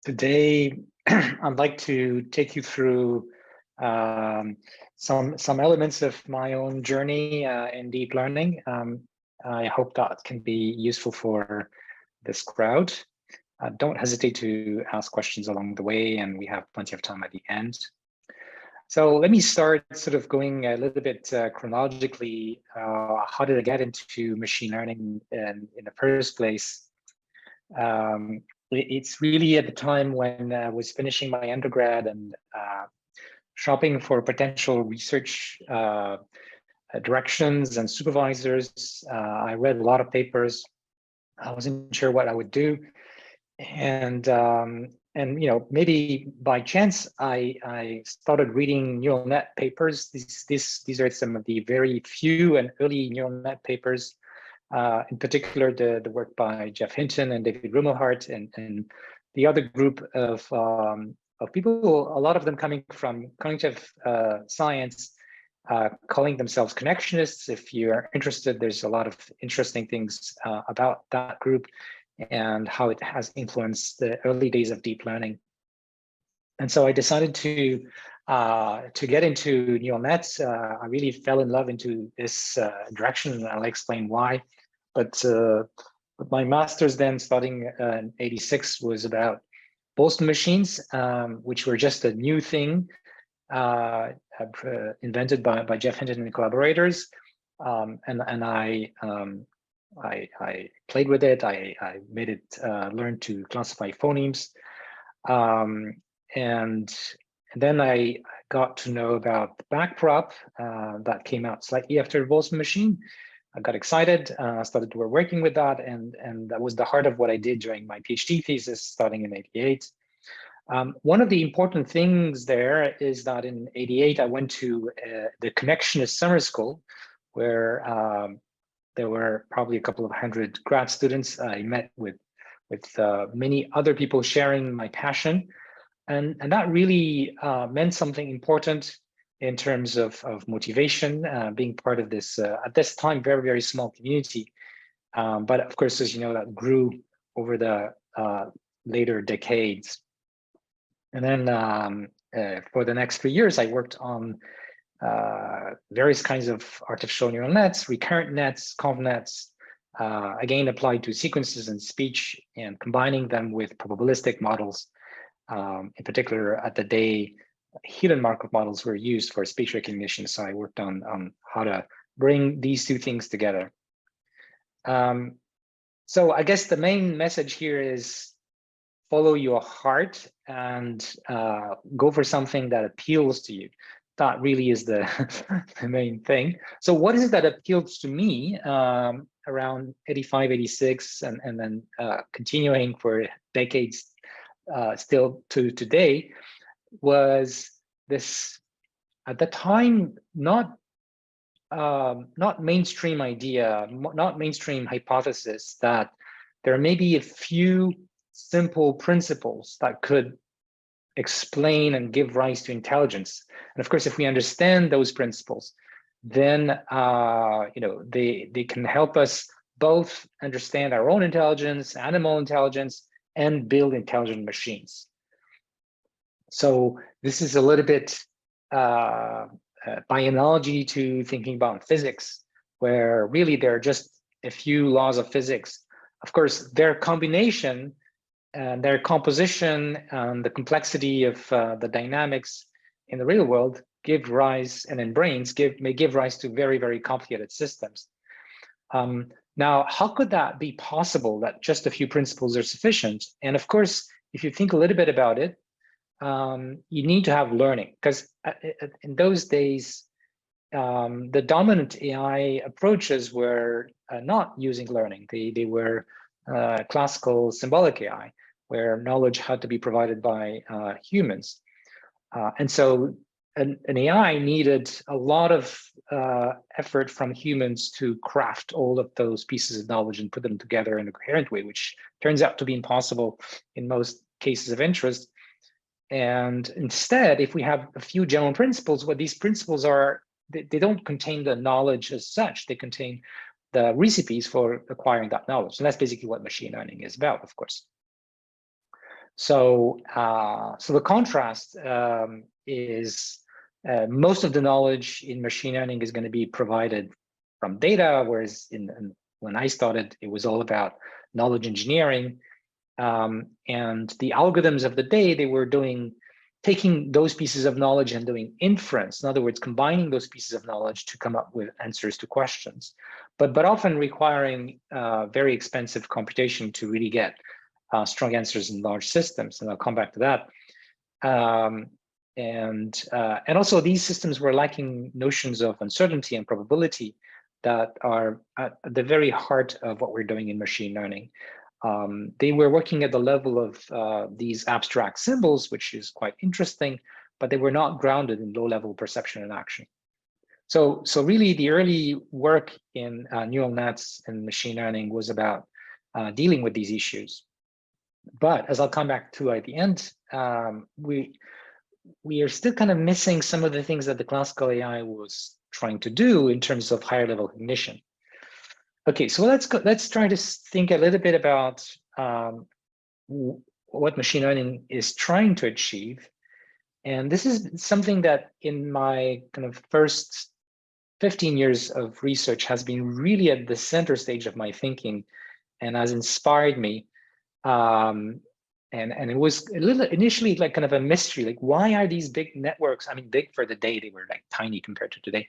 Today, I'd like to take you through some elements of my own journey in deep learning. I hope that can be useful for this crowd. Don't hesitate to ask questions along the way, and we have plenty of time at the end. So let me start sort of going a little bit chronologically. How did I get into machine learning in the first place? It's really at the time when I was finishing my undergrad and shopping for potential research directions and supervisors. I read a lot of papers. I wasn't sure what I would do, and you know, maybe by chance I started reading neural net papers. These are some of the very few and early neural net papers. In particular, the work by Jeff Hinton and David Rumelhart and the other group of people, a lot of them coming from cognitive science, calling themselves connectionists. If you are interested, there's a lot of interesting things about that group and how it has influenced the early days of deep learning. And so I decided to get into neural nets. I really fell in love into this direction, and I'll explain why. But my master's then, starting in '86, was about Boltzmann machines, which were just a new thing invented by Jeff Hinton and collaborators. And I played with it. I made it learn to classify phonemes. And then I got to know about the backprop that came out slightly after the Boltzmann machine. I got excited, started working with that, and that was the heart of what I did during my PhD thesis starting in '88. One of the important things there is that in '88, I went to the Connectionist Summer School, where there were probably a couple of hundred grad students. I met with many other people sharing my passion. And that really meant something important in terms of motivation, being part of this, at this time, very, very small community. But of course, as you know, that grew over the later decades. And then for the next 3 years, I worked on various kinds of artificial neural nets, recurrent nets, conv nets, again, applied to sequences and speech, and combining them with probabilistic models. In particular, at the day, hidden Markov models were used for speech recognition. So I worked on how to bring these two things together. So I guess the main message here is follow your heart and go for something that appeals to you. That really is the, the main thing. So what is it that appeals to me around '85, '86, and then continuing for decades still to today, was this, at the time, not mainstream idea, not mainstream hypothesis that there may be a few simple principles that could explain and give rise to intelligence. And of course, if we understand those principles, then you know, they can help us both understand our own intelligence, animal intelligence, and build intelligent machines. So this is a little bit by analogy to thinking about physics, where really there are just a few laws of physics. Of course, their combination and their composition and the complexity of the dynamics in the real world give rise, and in brains may give rise to very, very complicated systems. Now, how could that be possible, that just a few principles are sufficient? And of course, if you think a little bit about it, you need to have learning, because in those days, the dominant AI approaches were not using learning. They were classical symbolic AI, where knowledge had to be provided by humans. And so an AI needed a lot of effort from humans to craft all of those pieces of knowledge and put them together in a coherent way, which turns out to be impossible in most cases of interest. And instead, if we have a few general principles, what these principles are, they don't contain the knowledge as such. They contain the recipes for acquiring that knowledge. And that's basically what machine learning is about, of course. So, so the contrast is most of the knowledge in machine learning is going to be provided from data, whereas when I started, it was all about knowledge engineering. And the algorithms of the day, they were taking those pieces of knowledge and doing inference. In other words, combining those pieces of knowledge to come up with answers to questions, but often requiring very expensive computation to really get strong answers in large systems. And I'll come back to that. And also these systems were lacking notions of uncertainty and probability that are at the very heart of what we're doing in machine learning. They were working at the level of these abstract symbols, which is quite interesting, but they were not grounded in low-level perception and action. So really the early work in neural nets and machine learning was about dealing with these issues. But as I'll come back to at the end, we are still kind of missing some of the things that the classical AI was trying to do in terms of higher level cognition. Okay, so let's try to think a little bit about what machine learning is trying to achieve. And this is something that in my kind of first 15 years of research has been really at the center stage of my thinking and has inspired me. And it was a little initially like kind of a mystery, like why are these big networks, I mean, big for the day, they were like tiny compared to today.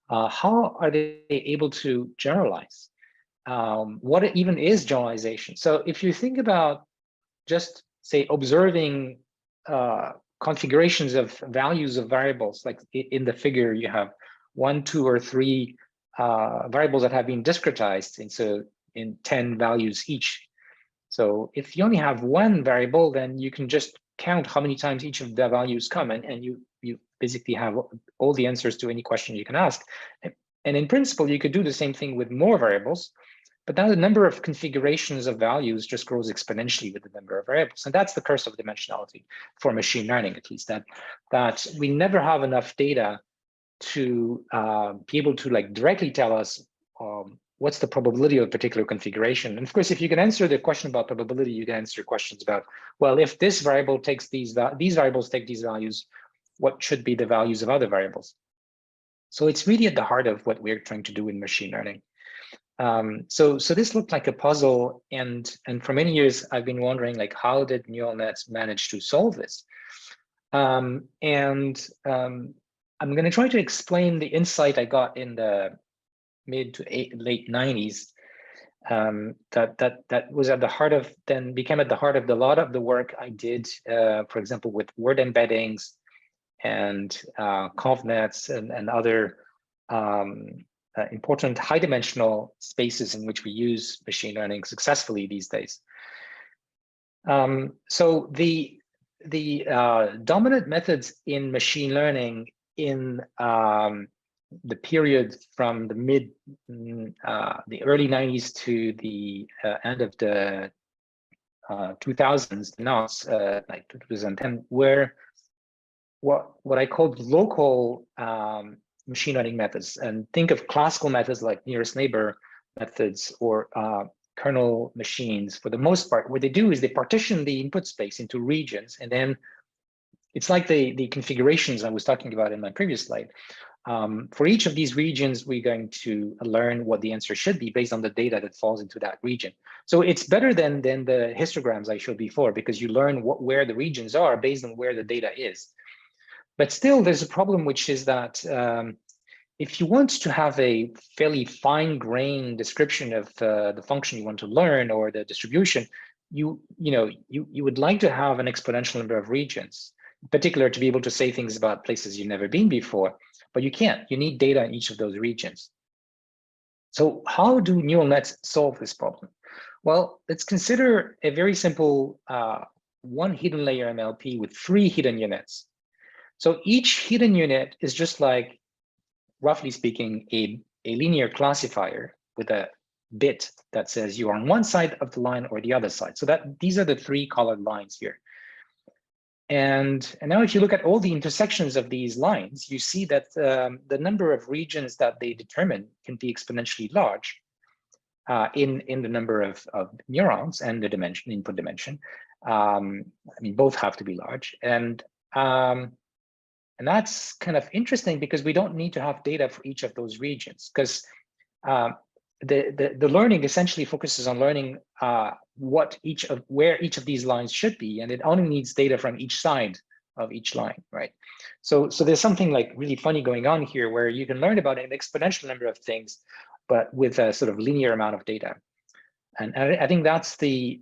How are they able to generalize? What even is generalization? So if you think about just say observing configurations of values of variables, like in the figure you have 1, 2, or 3 variables that have been discretized in 10 values each. So if you only have one variable, then you can just count how many times each of the values come, and you basically have all the answers to any question you can ask. And in principle, you could do the same thing with more variables, but now the number of configurations of values just grows exponentially with the number of variables. And that's the curse of dimensionality for machine learning, at least, that we never have enough data to be able to like directly tell us what's the probability of a particular configuration. And of course, if you can answer the question about probability, you can answer questions about, well, if this variable takes these variables take these values, what should be the values of other variables? So it's really at the heart of what we're trying to do in machine learning. So this looked like a puzzle, and for many years I've been wondering, like, how did neural nets manage to solve this? I'm going to try to explain the insight I got in the mid to late 90s that was at the heart of, then became at the heart of a lot of the work I did, for example, with word embeddings and convnets and other important high-dimensional spaces in which we use machine learning successfully these days. So the dominant methods in machine learning in the period from the the early 90s to the end of the 2000s, not like 2010, were what I called local machine learning methods. And think of classical methods like nearest neighbor methods or kernel machines. For the most part, what they do is they partition the input space into regions, and then it's like the configurations I was talking about in my previous slide. For each of these regions, we're going to learn what the answer should be based on the data that falls into that region. So it's better than the histograms I showed before, because you learn where the regions are based on where the data is. But still, there's a problem, which is that if you want to have a fairly fine-grained description of the function you want to learn or the distribution, you would like to have an exponential number of regions, in particular to be able to say things about places you've never been before. But you can't. You need data in each of those regions. So how do neural nets solve this problem? Well, let's consider a very simple one hidden layer MLP with 3 hidden units. So each hidden unit is just like, roughly speaking, a linear classifier with a bit that says you are on one side of the line or the other side. So that these are the 3 colored lines here. And now if you look at all the intersections of these lines, you see that the number of regions that they determine can be exponentially large. in the number of neurons and the dimension, input dimension. I mean, both have to be large, and that's kind of interesting because we don't need to have data for each of those regions, because the learning essentially focuses on learning where each of these lines should be, and it only needs data from each side of each line, right? So there's something like really funny going on here, where you can learn about an exponential number of things, but with a sort of linear amount of data. And I think that's the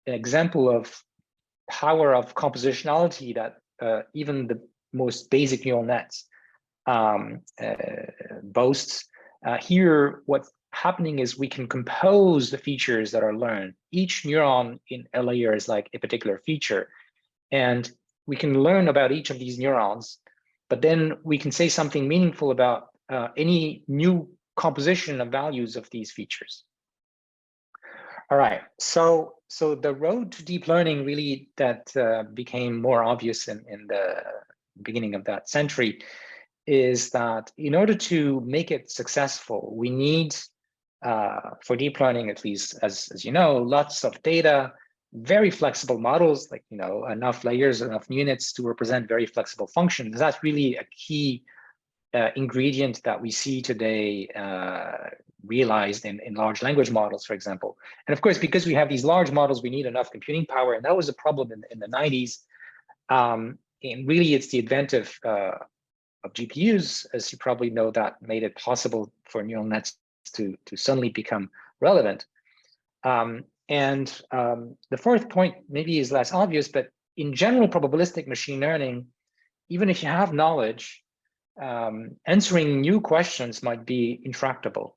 example of power of compositionality that even the most basic neural nets boasts. Here, what's happening is we can compose the features that are learned. Each neuron in a layer is like a particular feature, and we can learn about each of these neurons, but then we can say something meaningful about any new composition of values of these features. All right, so the road to deep learning really that became more obvious in the beginning of that century is that in order to make it successful, we need, for deep learning, at least as you know, lots of data, very flexible models, like, you know, enough layers, enough units to represent very flexible functions. That's really a key ingredient that we see today realized in large language models, for example. And of course, because we have these large models, we need enough computing power, and that was a problem in the 90s. And really, it's the advent of GPUs, as you probably know, that made it possible for neural nets to suddenly become relevant. And the fourth point maybe is less obvious, but in general, probabilistic machine learning, even if you have knowledge, answering new questions might be intractable.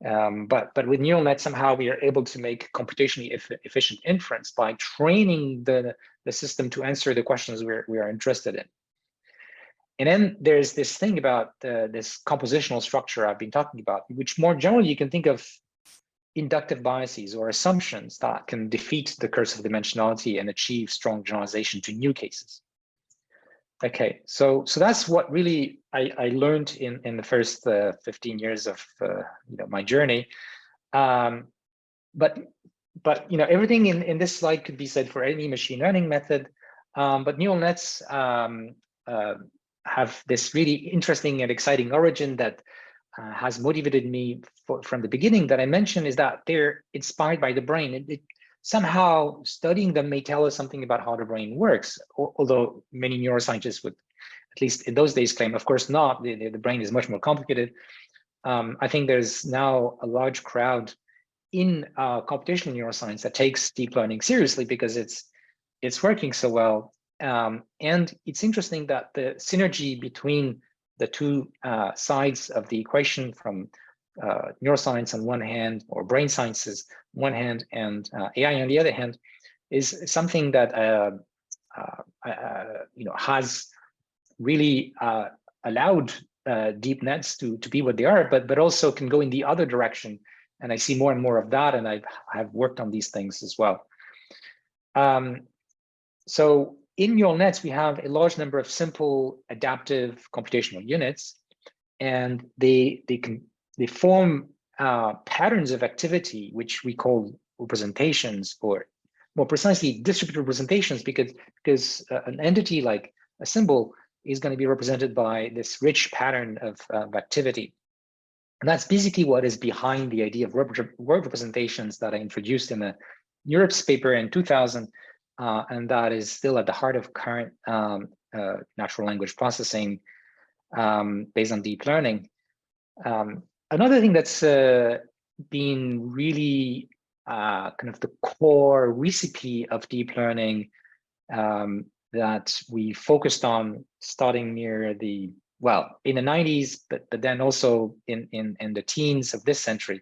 But with neural nets, somehow we are able to make computationally efficient inference by training the system to answer the questions we are interested in. And then there's this thing about this compositional structure I've been talking about, which more generally you can think of inductive biases or assumptions that can defeat the curse of dimensionality and achieve strong generalization to new cases. Okay, so that's what really I learned in the first 15 years of my journey. But you know, everything in this slide could be said for any machine learning method. But neural nets have this really interesting and exciting origin that has motivated me from the beginning that I mentioned, is that they're inspired by the brain. Somehow studying them may tell us something about how the brain works, although many neuroscientists would, at least in those days, claim, of course not, the brain is much more complicated. I think there's now a large crowd in computational neuroscience that takes deep learning seriously because it's working so well. And it's interesting that the synergy between the two sides of the equation, from neuroscience on one hand, or brain sciences on one hand, and AI on the other hand, is something that has really allowed deep nets to be what they are, but also can go in the other direction. And I see more and more of that, and I have worked on these things as well. So in neural nets, we have a large number of simple adaptive computational units, and they form patterns of activity, which we call representations, or more precisely distributed representations, because an entity like a symbol is going to be represented by this rich pattern of activity. And that's basically what is behind the idea of word representations that I introduced in the NeurIPS paper in 2000, and that is still at the heart of current natural language processing based on deep learning. Another thing that's been really kind of the core recipe of deep learning that we focused on starting near in the 90s, but then also in the teens of this century,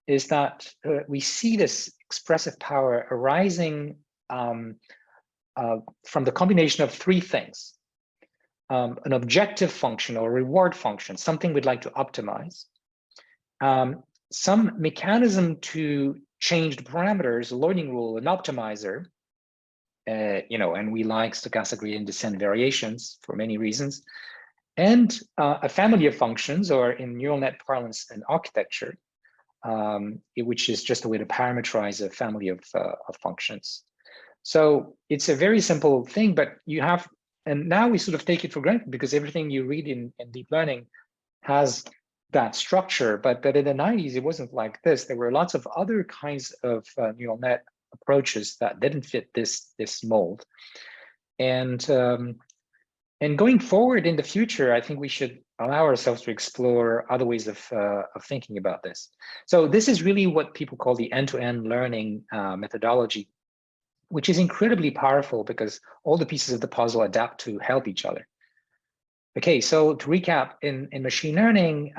is that we see this expressive power arising from the combination of three things: an objective function or reward function, something we'd like to optimize, some mechanism to change the parameters, a learning rule, an optimizer, and we like stochastic gradient descent variations for many reasons, and a family of functions, or in neural net parlance, an architecture, which is just a way to parameterize a family of functions. So it's a very simple thing, but you have, and now we sort of take it for granted because everything you read in deep learning has that structure, but in the 90s, it wasn't like this. There were lots of other kinds of neural net approaches that didn't fit this mold. And going forward in the future, I think we should allow ourselves to explore other ways of thinking about this. So this is really what people call the end-to-end learning methodology, which is incredibly powerful because all the pieces of the puzzle adapt to help each other. Okay, so to recap, in machine learning,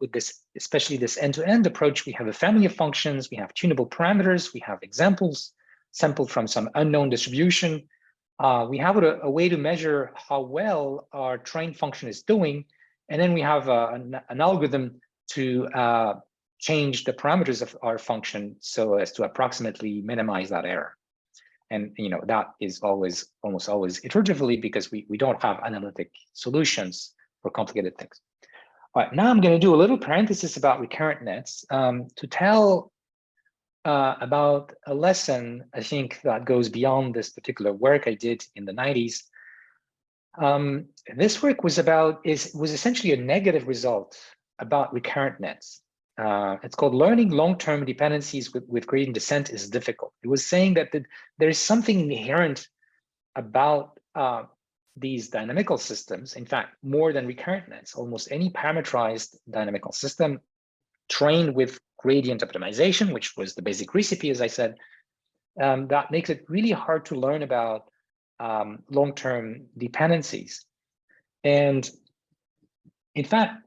with this, especially this end-to-end approach, we have a family of functions, we have tunable parameters, we have examples sampled from some unknown distribution. We have a way to measure how well our trained function is doing, and then we have an algorithm to change the parameters of our function so as to approximately minimize that error. And that is almost always iteratively because we don't have analytic solutions for complicated things. All right, now I'm going to do a little parenthesis about recurrent nets to tell about a lesson, I think, that goes beyond this particular work I did in the 90s. This work was essentially a negative result about recurrent nets. It's called Learning Long-Term Dependencies with Gradient Descent is Difficult. It was saying that there is something inherent about these dynamical systems, in fact, more than recurrent nets. Almost any parameterized dynamical system trained with gradient optimization, which was the basic recipe, as I said, that makes it really hard to learn about long-term dependencies. And in fact,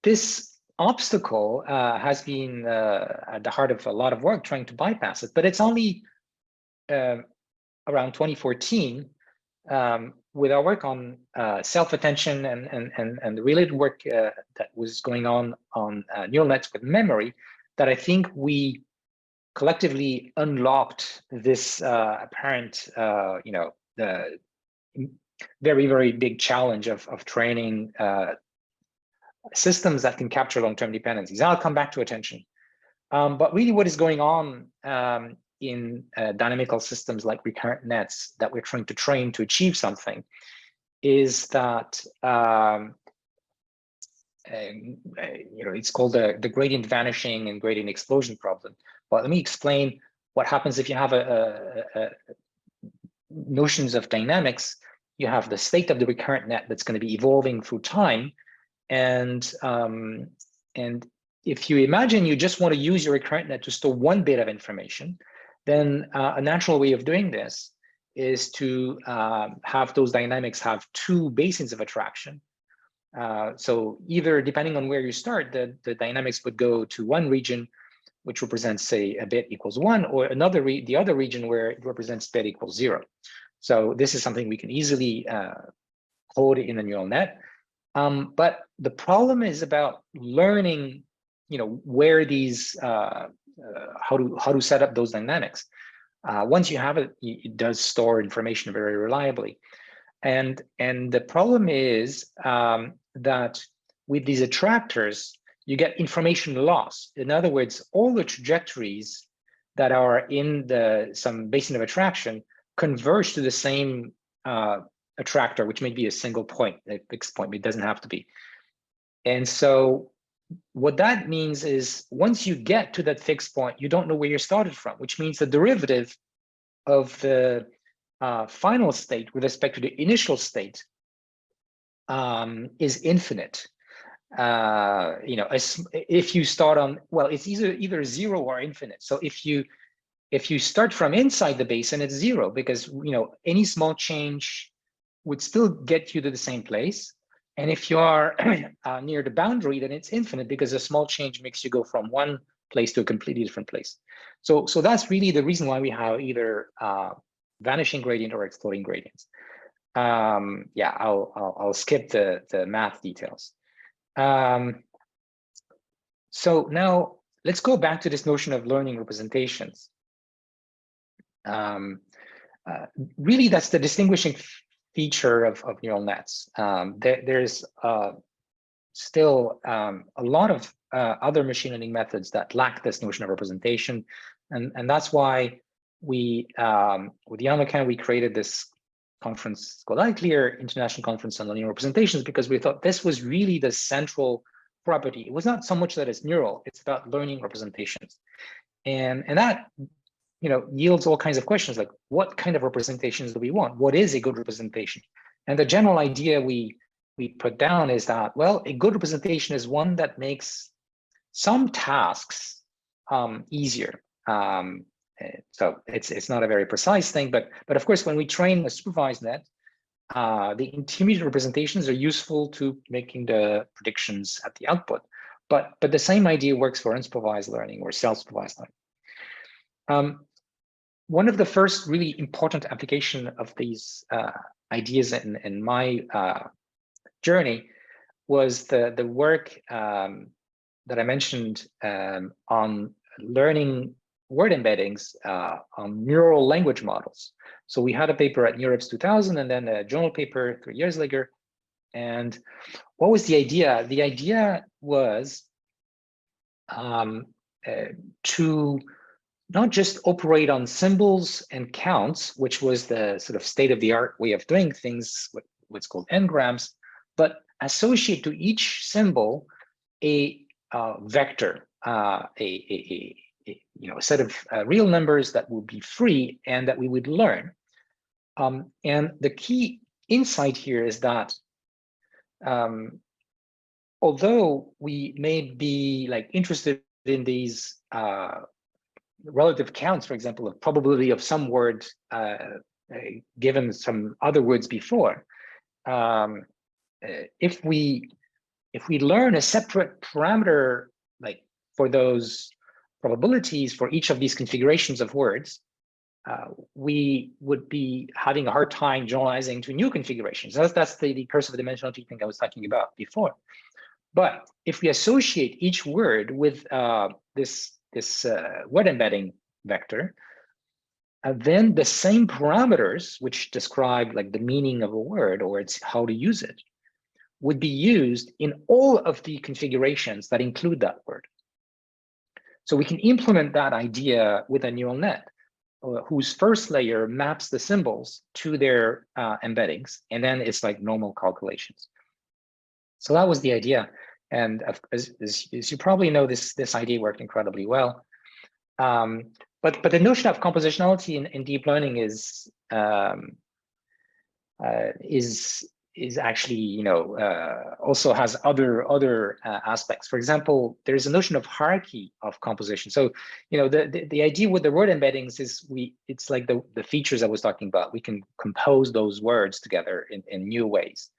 this obstacle has been at the heart of a lot of work trying to bypass it, but it's only around 2014 with our work on self-attention and the related work that was going on neural nets with memory that I think we collectively unlocked this apparent, the very, very big challenge of training systems that can capture long-term dependencies. I'll come back to attention. But really what is going on in dynamical systems like recurrent nets that we're trying to train to achieve something is that it's called the gradient vanishing and gradient explosion problem. But let me explain what happens if you have notions of dynamics. You have the state of the recurrent net that's going to be evolving through time. And if you imagine you just want to use your recurrent net to store one bit of information, then a natural way of doing this is to have those dynamics have two basins of attraction. So either, depending on where you start, the dynamics would go to one region, which represents, say, a bit equals 1, or the other region where it represents bit equals 0. So this is something we can easily code in a neural net. But the problem is about learning, where these, how to set up those dynamics. Once you have it, it does store information very reliably. And the problem is that with these attractors, you get information loss. In other words, all the trajectories that are in some basin of attraction converge to the same attractor, which may be a single point, a fixed point, but it doesn't have to be. And so what that means is once you get to that fixed point, you don't know where you started from, which means the derivative of the final state with respect to the initial state is infinite. If you start on, well, it's either 0 or infinite. So if you start from inside the basin, it's 0 because any small change would still get you to the same place. And if you are near the boundary, then it's infinite because a small change makes you go from one place to a completely different place. So that's really the reason why we have either vanishing gradient or exploding gradients. Yeah, I'll skip the math details. So now let's go back to this notion of learning representations. Really, that's the distinguishing feature of neural nets. There's still a lot of other machine learning methods that lack this notion of representation. And that's why we, with Jan LeCun, we created this conference called iClear, International Conference on Linear Representations, because we thought this was really the central property. It was not so much that it's neural, it's about learning representations. And that, you know, yields all kinds of questions like, what kind of representations do we want? What is a good representation? And the general idea we put down is that, well, a good representation is one that makes some tasks easier. So it's not a very precise thing, but of course, when we train a supervised net, the intermediate representations are useful to making the predictions at the output. But the same idea works for unsupervised learning or self-supervised learning. One of the first really important application of these ideas in my journey was the work that I mentioned on learning word embeddings on neural language models. So we had a paper at NeurIPS 2000 and then a journal paper 3 years later. And what was the idea? The idea was to not just operate on symbols and counts, which was the sort of state-of-the-art way of doing things, what's called n-grams, but associate to each symbol a vector, a set of real numbers that would be free and that we would learn. And the key insight here is that although we may be like interested in these relative counts, for example, of probability of some word given some other words before, if we learn a separate parameter like for those probabilities for each of these configurations of words, we would be having a hard time generalizing to new configurations. That's the cursive dimensionality thing I was talking about before. But if we associate each word with this word embedding vector, then the same parameters which describe like the meaning of a word or it's how to use it would be used in all of the configurations that include that word. So we can implement that idea with a neural net whose first layer maps the symbols to their embeddings, and then it's like normal calculations. So that was the idea. And as you probably know, this idea worked incredibly well. But the notion of compositionality in deep learning is actually, you know, also has other aspects. For example, there's a notion of hierarchy of composition. So, you know, the idea with the word embeddings is it's like the features I was talking about. We can compose those words together in new ways.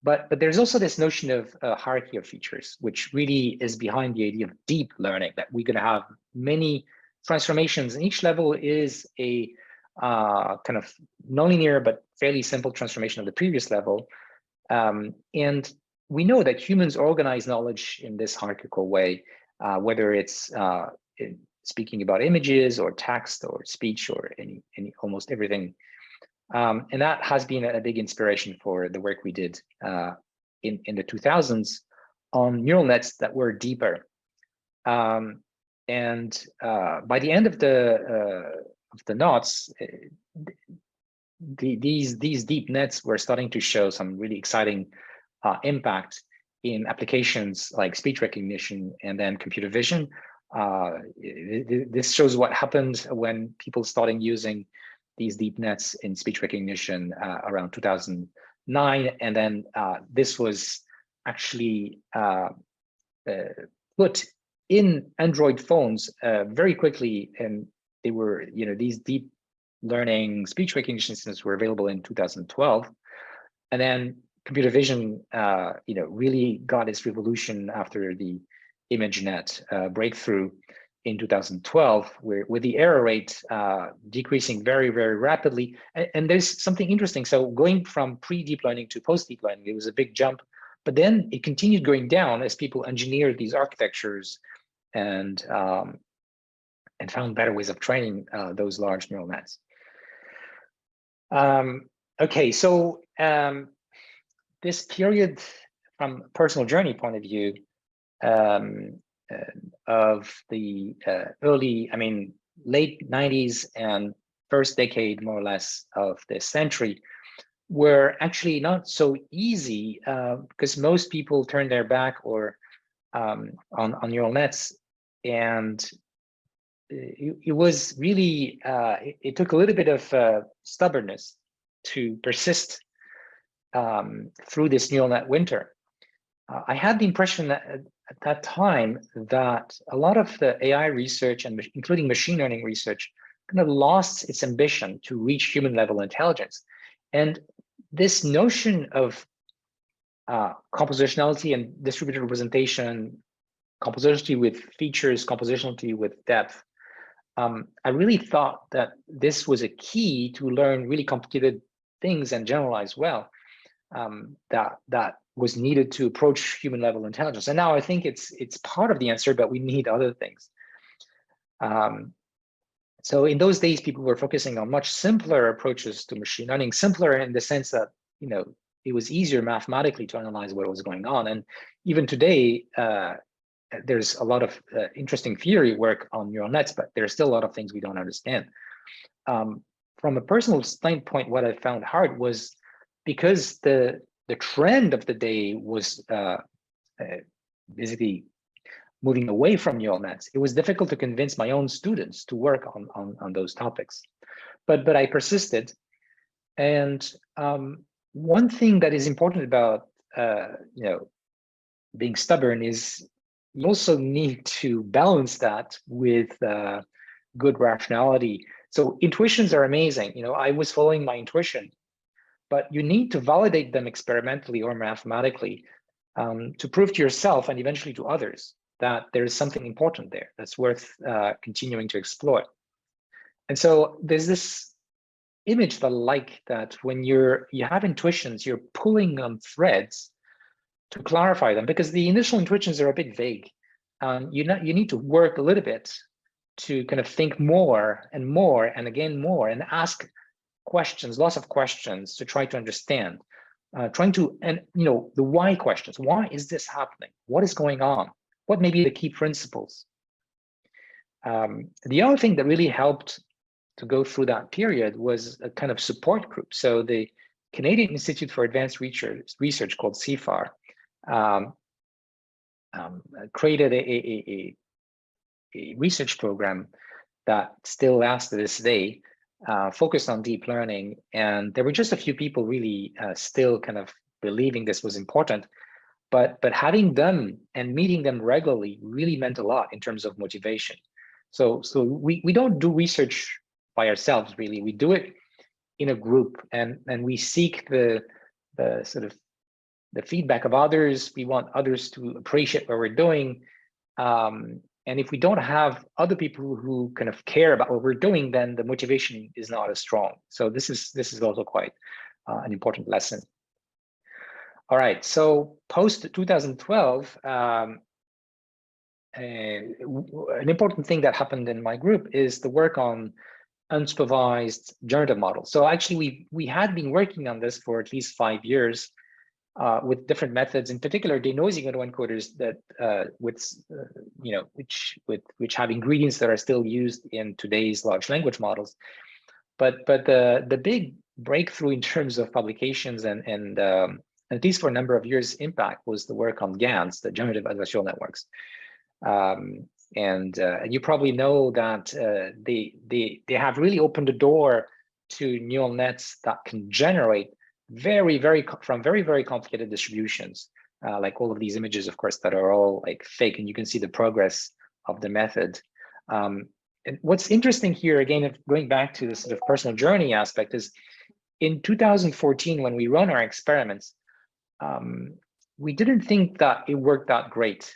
But there's also this notion of hierarchy of features, which really is behind the idea of deep learning, that we're going to have many transformations, and each level is a kind of nonlinear but fairly simple transformation of the previous level. And we know that humans organize knowledge in this hierarchical way, whether it's speaking about images or text or speech or any almost everything. And that has been a big inspiration for the work we did in the 2000s on neural nets that were deeper. And by the end of the knots, these deep nets were starting to show some really exciting impact in applications like speech recognition and then computer vision. This shows what happened when people started using these deep nets in speech recognition around 2009, and then this was actually put in Android phones very quickly, and they were, you know, these deep learning speech recognition systems were available in 2012, and then computer vision, you know, really got its revolution after the ImageNet breakthrough in 2012, with the error rate decreasing very, very rapidly. And there's something interesting. So going from pre-deep learning to post-deep learning, it was a big jump, but then it continued going down as people engineered these architectures and found better ways of training those large neural nets. Okay, so this period, from a personal journey point of view, of the late 90s and first decade, more or less, of the century were actually not so easy because most people turned their back or on neural nets, and it was really it took a little bit of stubbornness to persist through this neural net winter. I had the impression that at that time that a lot of the AI research, and including machine learning research, kind of lost its ambition to reach human level intelligence. And this notion of compositionality and distributed representation, compositionality with features, compositionality with depth, I really thought that this was a key to learn really complicated things and generalize well. That was needed to approach human level intelligence. And now I think it's part of the answer, but we need other things. So in those days, people were focusing on much simpler approaches to machine learning, simpler in the sense that, you know, it was easier mathematically to analyze what was going on. And even today, there's a lot of interesting theory work on neural nets, but there's still a lot of things we don't understand. From a personal standpoint, what I found hard was because the trend of the day was basically moving away from neural nets, it was difficult to convince my own students to work on those topics. But I persisted. And one thing that is important about being stubborn is you also need to balance that with good rationality. So intuitions are amazing. You know, I was following my intuition, but you need to validate them experimentally or mathematically to prove to yourself and eventually to others that there is something important there that's worth continuing to explore. And so there's this image that I like, that when you have intuitions, you're pulling on threads to clarify them, because the initial intuitions are a bit vague. You need to work a little bit to kind of think more and again more, and ask questions, lots of questions, to try to understand, and the why questions. Why is this happening? What is going on? What may be the key principles? The other thing that really helped to go through that period was a kind of support group. So the Canadian Institute for Advanced Research called CIFAR created a research program that still lasts to this day, focused on deep learning. And there were just a few people really still kind of believing this was important, but having them and meeting them regularly really meant a lot in terms of motivation. So we don't do research by ourselves, really. We do it in a group, and we seek the sort of the feedback of others. We want others to appreciate what we're doing. And if we don't have other people who kind of care about what we're doing, then the motivation is not as strong. So this is also quite an important lesson. All right, so post 2012, an important thing that happened in my group is the work on unsupervised generative models. So actually, we had been working on this for at least 5 years with different methods, in particular denoising autoencoders that which have ingredients that are still used in today's large language models. But the big breakthrough in terms of publications and at least for a number of years impact was the work on GANs, the generative adversarial networks. And you probably know that they have really opened the door to neural nets that can generate very complicated distributions, like all of these images, of course, that are all like fake, and you can see the progress of the method. And what's interesting here, again, going back to the sort of personal journey aspect, is in 2014, when we run our experiments, we didn't think that it worked that great.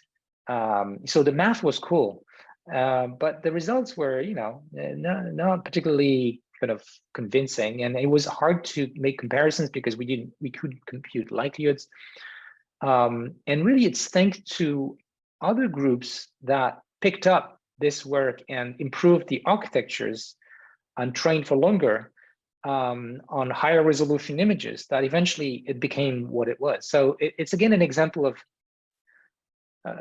So the math was cool, but the results were, not particularly kind of convincing, and it was hard to make comparisons because we couldn't compute likelihoods. And really, it's thanks to other groups that picked up this work and improved the architectures and trained for longer on higher resolution images that eventually it became what it was. So it's again an example of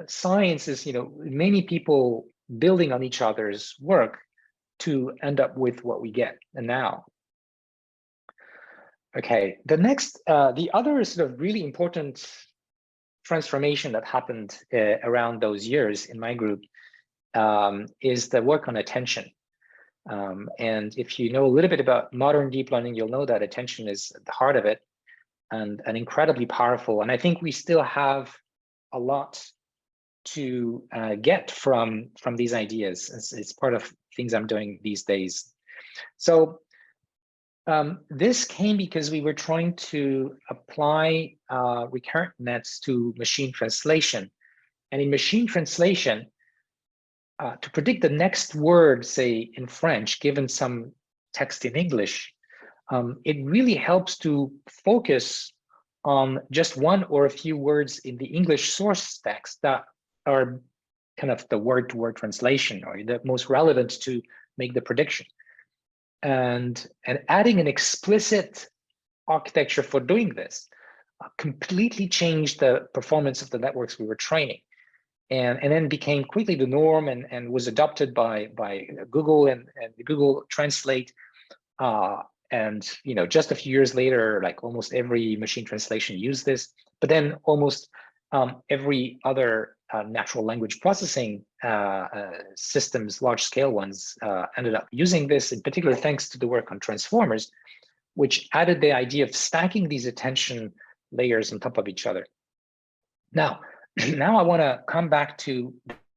science is, many people building on each other's work to end up with what we get. And now, okay, the other sort of really important transformation that happened around those years in my group is the work on attention. And if you know a little bit about modern deep learning, you'll know that attention is at the heart of it and incredibly powerful. And I think we still have a lot to get from these ideas. It's part of things I'm doing these days. So this came because we were trying to apply recurrent nets to machine translation. And in machine translation, to predict the next word, say in French, given some text in English, it really helps to focus on just one or a few words in the English source text that are kind of the word-to-word translation or the most relevant to make the prediction. And adding an explicit architecture for doing this completely changed the performance of the networks we were training. And then became quickly the norm and was adopted by Google and Google Translate. And just a few years later, like almost every machine translation used this, but then almost every other natural language processing systems, large scale ones, ended up using this, in particular thanks to the work on transformers, which added the idea of stacking these attention layers on top of each other. Now I want to come back to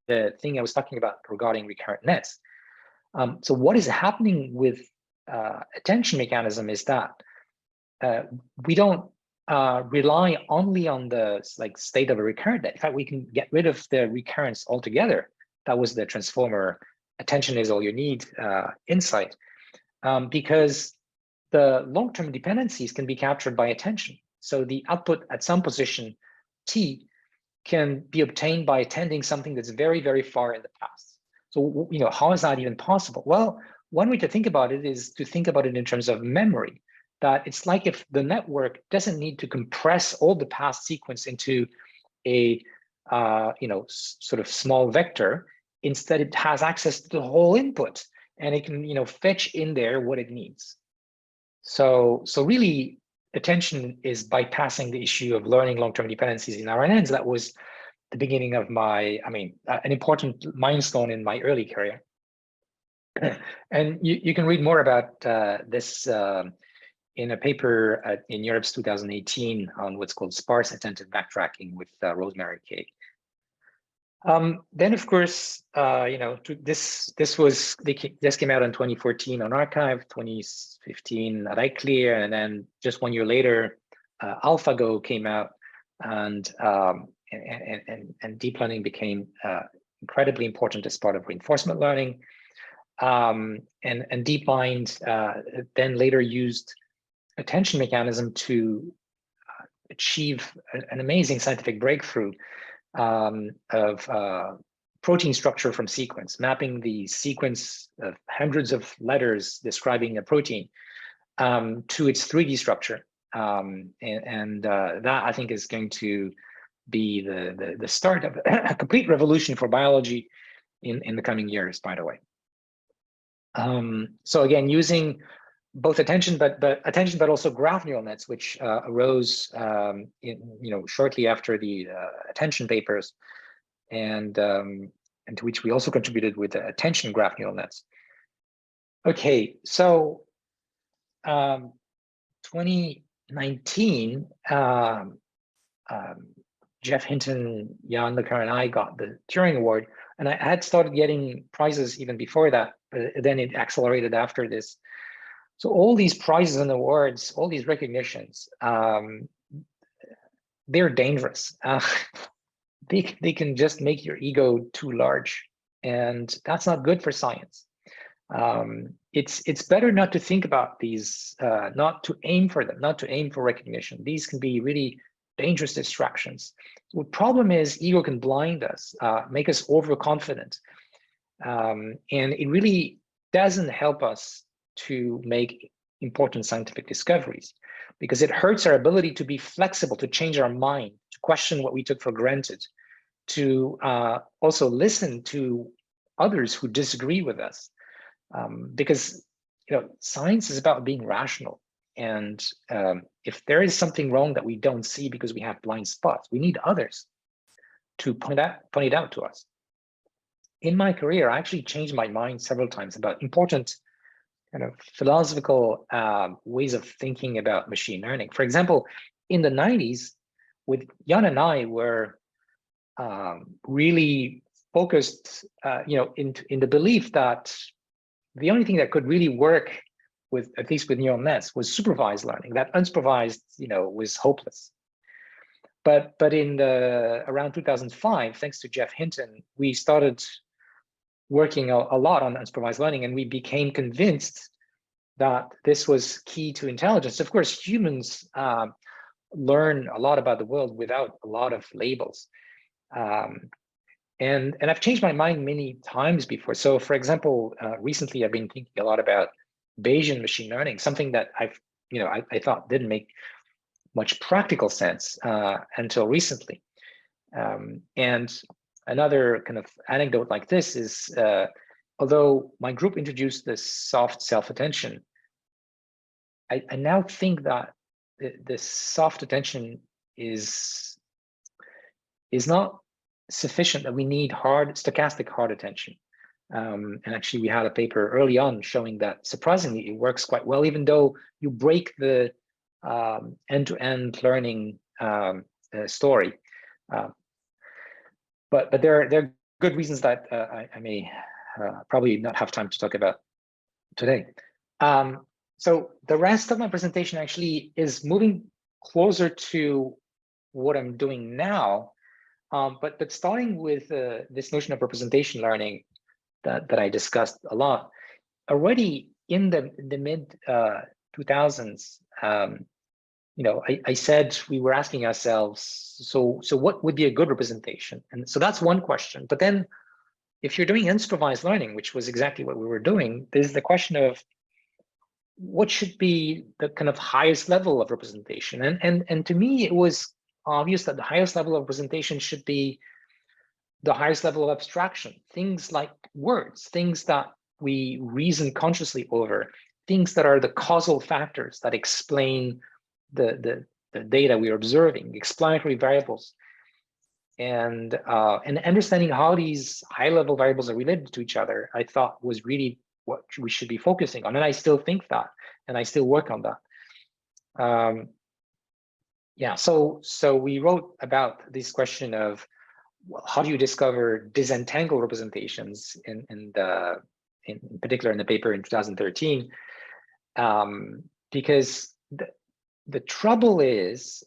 the thing I was talking about regarding recurrent nets. So what is happening with attention mechanism is that we don't rely only on the state of a recurrent net. In fact, we can get rid of the recurrence altogether. That was the transformer attention is all you need insight, because the long-term dependencies can be captured by attention. So the output at some position t can be obtained by attending something that's very, very far in the past. So, how is that even possible? Well, one way to think about it is to think about it in terms of memory, that it's like if the network doesn't need to compress all the past sequence into a, sort of small vector. Instead, it has access to the whole input and it can, fetch in there what it needs. So really, attention is bypassing the issue of learning long-term dependencies in RNNs. That was the beginning of an important milestone in my early career. And you can read more about this in a paper in NeurIPS 2018 on what's called sparse attentive backtracking with Rosemary K. Then, of course, this came out in 2014 on Archive, 2015 at iClear, and then just 1 year later, AlphaGo came out, and deep learning became incredibly important as part of reinforcement learning. And DeepMind then later used attention mechanism to achieve an amazing scientific breakthrough of protein structure from sequence, mapping the sequence of hundreds of letters describing a protein to its 3D structure. That I think is going to be the start of a complete revolution for biology in the coming years, by the way. So again, using both attention, but also graph neural nets, which arose shortly after the attention papers, and to which we also contributed with the attention graph neural nets. Okay, so 2019, Jeff Hinton, Jan LeCun, and I got the Turing Award, and I had started getting prizes even before that, but then it accelerated after this. So all these prizes and awards, all these recognitions, they're dangerous. They can just make your ego too large, and that's not good for science. It's better not to think about these, not to aim for them, not to aim for recognition. These can be really dangerous distractions. The problem is ego can blind us, make us overconfident, and it really doesn't help us to make important scientific discoveries, because it hurts our ability to be flexible, to change our mind, to question what we took for granted, to also listen to others who disagree with us, because science is about being rational. And if there is something wrong that we don't see because we have blind spots, we need others to point it out to us. In my career, I actually changed my mind several times about important kind of philosophical ways of thinking about machine learning. For example, in the 90s, with Jan and I were really focused, in the belief that the only thing that could really work with, at least with neural nets, was supervised learning. That unsupervised, was hopeless. But in around 2005, thanks to Jeff Hinton, we started working a lot on unsupervised learning, and we became convinced that this was key to intelligence. Of course, humans learn a lot about the world without a lot of labels. And I've changed my mind many times before. So for example, recently I've been thinking a lot about Bayesian machine learning, something that I thought didn't make much practical sense until recently. And another kind of anecdote like this is, although my group introduced this soft self-attention, I now think that the soft attention is not sufficient, that we need stochastic hard attention. And actually, we had a paper early on showing that surprisingly it works quite well, even though you break the end-to-end learning story. But there are good reasons that I may probably not have time to talk about today. So the rest of my presentation actually is moving closer to what I'm doing now, but starting with this notion of representation learning that I discussed a lot. Already in the mid 2000s, I said we were asking ourselves, so what would be a good representation? And so that's one question. But then if you're doing unsupervised learning, which was exactly what we were doing, there's the question of what should be the kind of highest level of representation. And to me, it was obvious that the highest level of representation should be the highest level of abstraction, things like words, things that we reason consciously over, things that are the causal factors that explain the data we are observing, explanatory variables, and understanding how these high-level variables are related to each other, I thought was really what we should be focusing on. And I still think that, and I still work on that. Yeah, so we wrote about this question of, well, how do you discover disentangled representations in particular in the paper in 2013? Because the trouble is,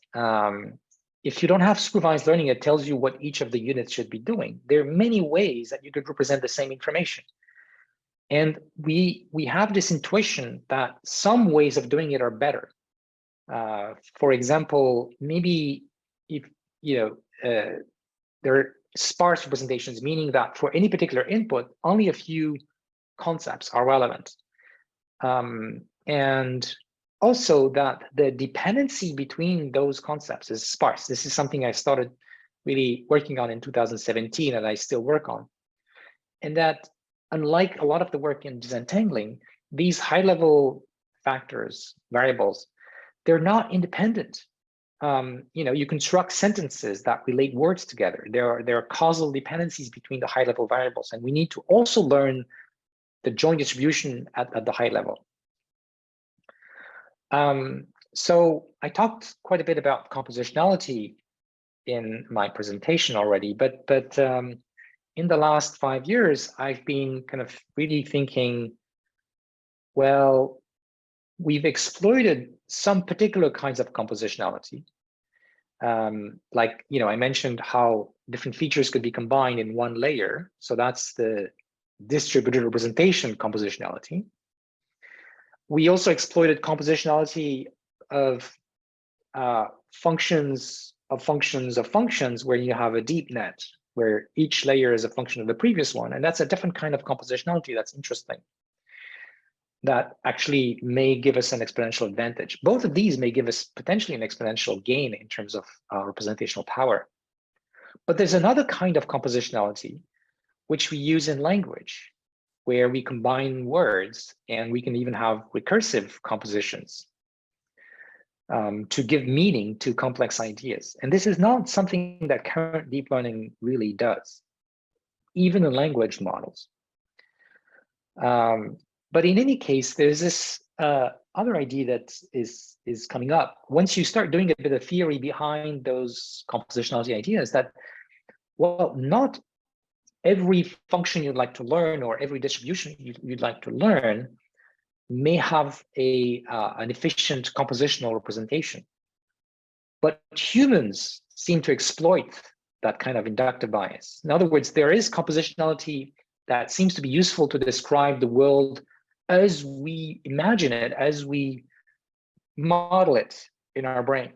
if you don't have supervised learning, it tells you what each of the units should be doing. There are many ways that you could represent the same information. And we have this intuition that some ways of doing it are better. For example, maybe if there are sparse representations, meaning that for any particular input, only a few concepts are relevant. And also that the dependency between those concepts is sparse. This is something I started really working on in 2017 and I still work on. And that unlike a lot of the work in disentangling, these high-level factors, variables, they're not independent. You construct sentences that relate words together. There are causal dependencies between the high-level variables, and we need to also learn the joint distribution at the high level. So I talked quite a bit about compositionality in my presentation already, but in the last 5 years, I've been kind of really thinking, well, we've exploited some particular kinds of compositionality. Like, I mentioned how different features could be combined in one layer. So that's the distributed representation compositionality. We also exploited compositionality of functions of functions where you have a deep net, where each layer is a function of the previous one. And that's a different kind of compositionality that's interesting, that actually may give us an exponential advantage. Both of these may give us potentially an exponential gain in terms of representational power. But there's another kind of compositionality which we use in language, where we combine words, and we can even have recursive compositions to give meaning to complex ideas. And this is not something that current deep learning really does, even in language models. But in any case, there's this other idea that is coming up. Once you start doing a bit of theory behind those compositionality ideas, that, well, not every function you'd like to learn or every distribution you'd like to learn may have an efficient compositional representation. But humans seem to exploit that kind of inductive bias. In other words, there is compositionality that seems to be useful to describe the world as we imagine it, as we model it in our brain.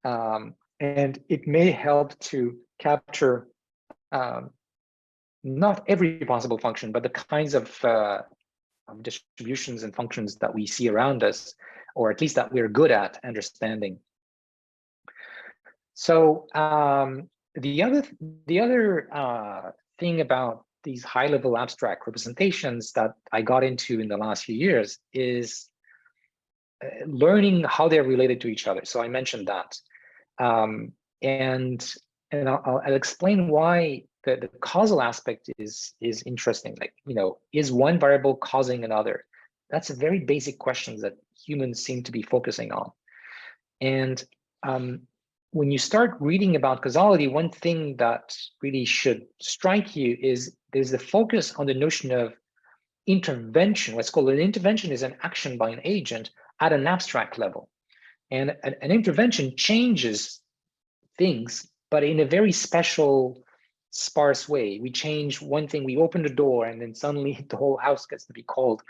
And it may help to capture not every possible function, but the kinds of distributions and functions that we see around us, or at least that we're good at understanding. So the other thing about these high-level abstract representations that I got into in the last few years is learning how they're related to each other. So I mentioned that, and I'll explain why the causal aspect is interesting. Like, is one variable causing another? That's a very basic question that humans seem to be focusing on. And when you start reading about causality, one thing that really should strike you is there's the focus on the notion of intervention. What's called an intervention is an action by an agent at an abstract level. And an intervention changes things, but in a very special, sparse way. We change one thing, we open the door, and then suddenly the whole house gets to be cold.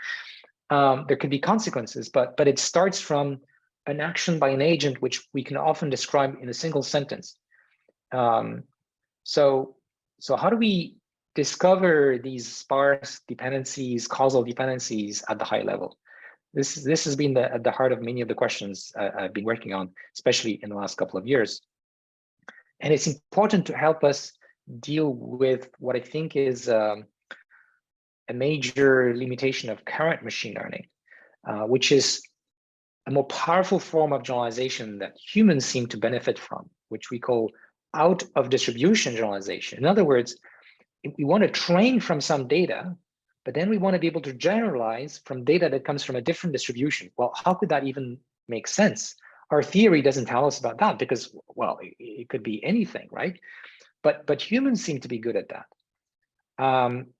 There could be consequences, but it starts from an action by an agent, which we can often describe in a single sentence. So how do we discover these sparse dependencies, causal dependencies at the high level? This has been at the heart of many of the questions I've been working on, especially in the last couple of years. And it's important to help us deal with what I think is a major limitation of current machine learning, which is a more powerful form of generalization that humans seem to benefit from, which we call out of distribution generalization. In other words, we want to train from some data, but then we want to be able to generalize from data that comes from a different distribution. Well, how could that even make sense? Our theory doesn't tell us about that because, well, it could be anything, right? But humans seem to be good at that.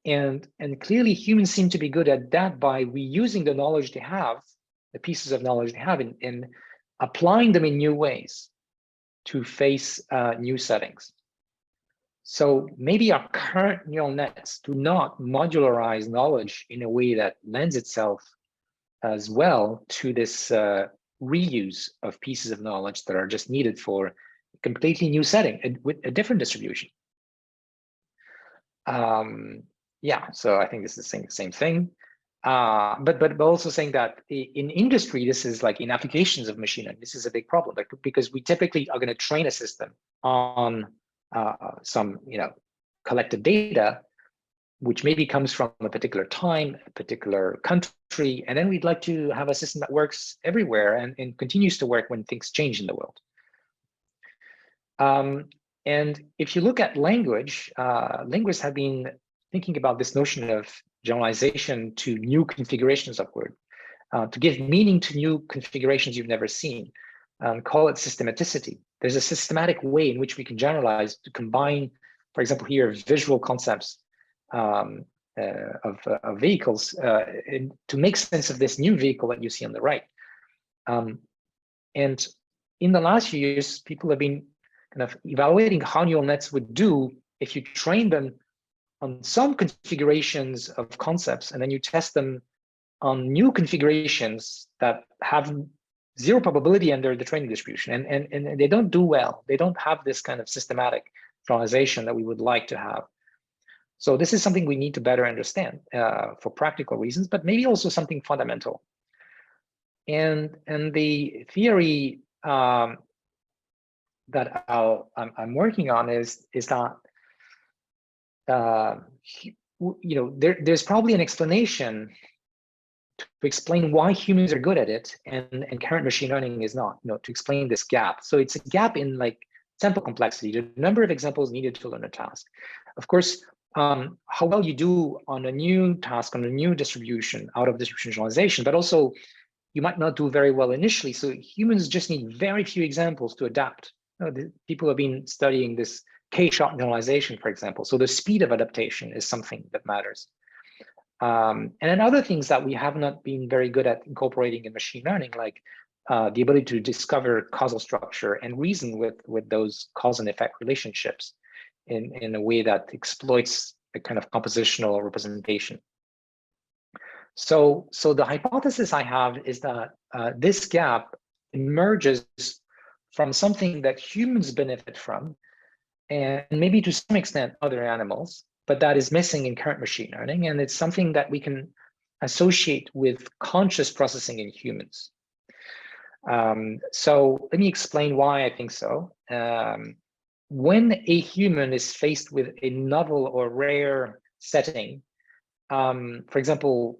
And clearly humans seem to be good at that by reusing the knowledge they have, the pieces of knowledge they have, and applying them in new ways to face new settings. So maybe our current neural nets do not modularize knowledge in a way that lends itself as well to this reuse of pieces of knowledge that are just needed for a completely new setting with a different distribution. Yeah, so I think this is the same thing. But also saying that in industry, this is like in applications of machine learning, this is a big problem, like, because we typically are going to train a system on some collected data, which maybe comes from a particular time, a particular country, and then we'd like to have a system that works everywhere and continues to work when things change in the world. And if you look at language, linguists have been thinking about this notion of generalization to new configurations of word, to give meaning to new configurations you've never seen, call it systematicity. There's a systematic way in which we can generalize to combine, for example, here, visual concepts of vehicles to make sense of this new vehicle that you see on the right. And in the last few years, people have been kind of evaluating how neural nets would do if you train them on some configurations of concepts, and then you test them on new configurations that have zero probability under the training distribution, and they don't do well. They don't have this kind of systematic generalization that we would like to have. So this is something we need to better understand for practical reasons, but maybe also something fundamental. And the theory that I'm working on is that there's probably an explanation to explain why humans are good at it and current machine learning is not, to explain this gap. So it's a gap in like sample complexity, the number of examples needed to learn a task. Of course, how well you do on a new task, on a new distribution, out of distribution generalization, but also you might not do very well initially. So humans just need very few examples to adapt. People have been studying this K-shot generalization, for example. So the speed of adaptation is something that matters. And then other things that we have not been very good at incorporating in machine learning, like the ability to discover causal structure and reason with those cause and effect relationships in a way that exploits a kind of compositional representation. So the hypothesis I have is that this gap emerges from something that humans benefit from, and maybe to some extent other animals, but that is missing in current machine learning. And it's something that we can associate with conscious processing in humans. So let me explain why I think so. When a human is faced with a novel or rare setting, for example,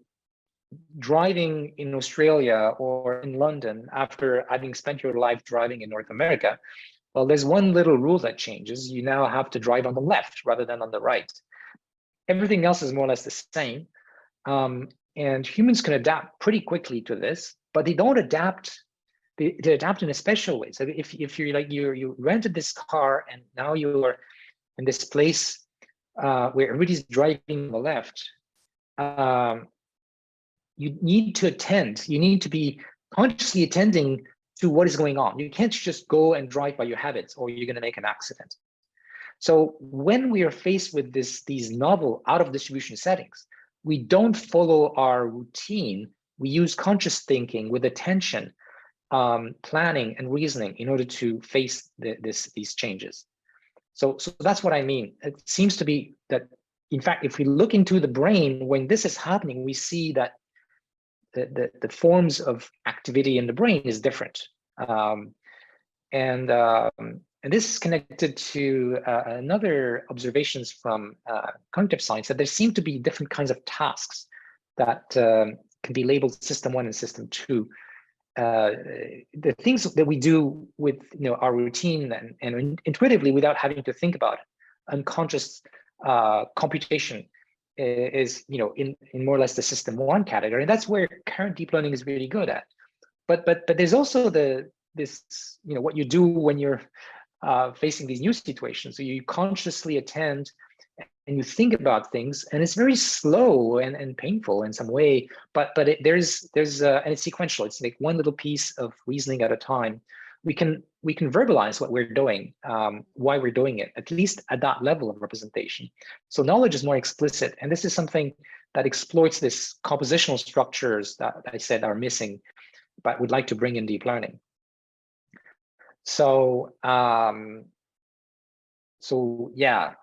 driving in Australia or in London after having spent your life driving in North America, well, there's one little rule that changes. You now have to drive on the left rather than on the right. Everything else is more or less the same. And humans can adapt pretty quickly to this, but they don't adapt. They adapt in a special way. So if you're like, you rented this car and now you're in this place where everybody's driving on the left, you need to attend. You need to be consciously attending to what is going on. You can't just go and drive by your habits or you're going to make an accident. So when we are faced with these novel out of distribution settings, we don't follow our routine. We use conscious thinking with attention, planning and reasoning in order to face these changes. So that's what I mean. It seems to be that, in fact, if we look into the brain, when this is happening, we see that the forms of activity in the brain is different. And this is connected to another observations from cognitive science, that there seem to be different kinds of tasks that can be labeled system 1 and system 2. The things that we do with our routine and intuitively without having to think about it, unconscious computation is in more or less the system 1 category, and that's where current deep learning is really good at. But there's also this what you do when you're facing these new situations. So you consciously attend and you think about things, and it's very slow and painful in some way, but there's and it's sequential. It's like one little piece of reasoning at a time. We can verbalize what we're doing, why we're doing it, at least at that level of representation. So knowledge is more explicit, and this is something that exploits this compositional structures that I said are missing, but would like to bring in deep learning. So yeah,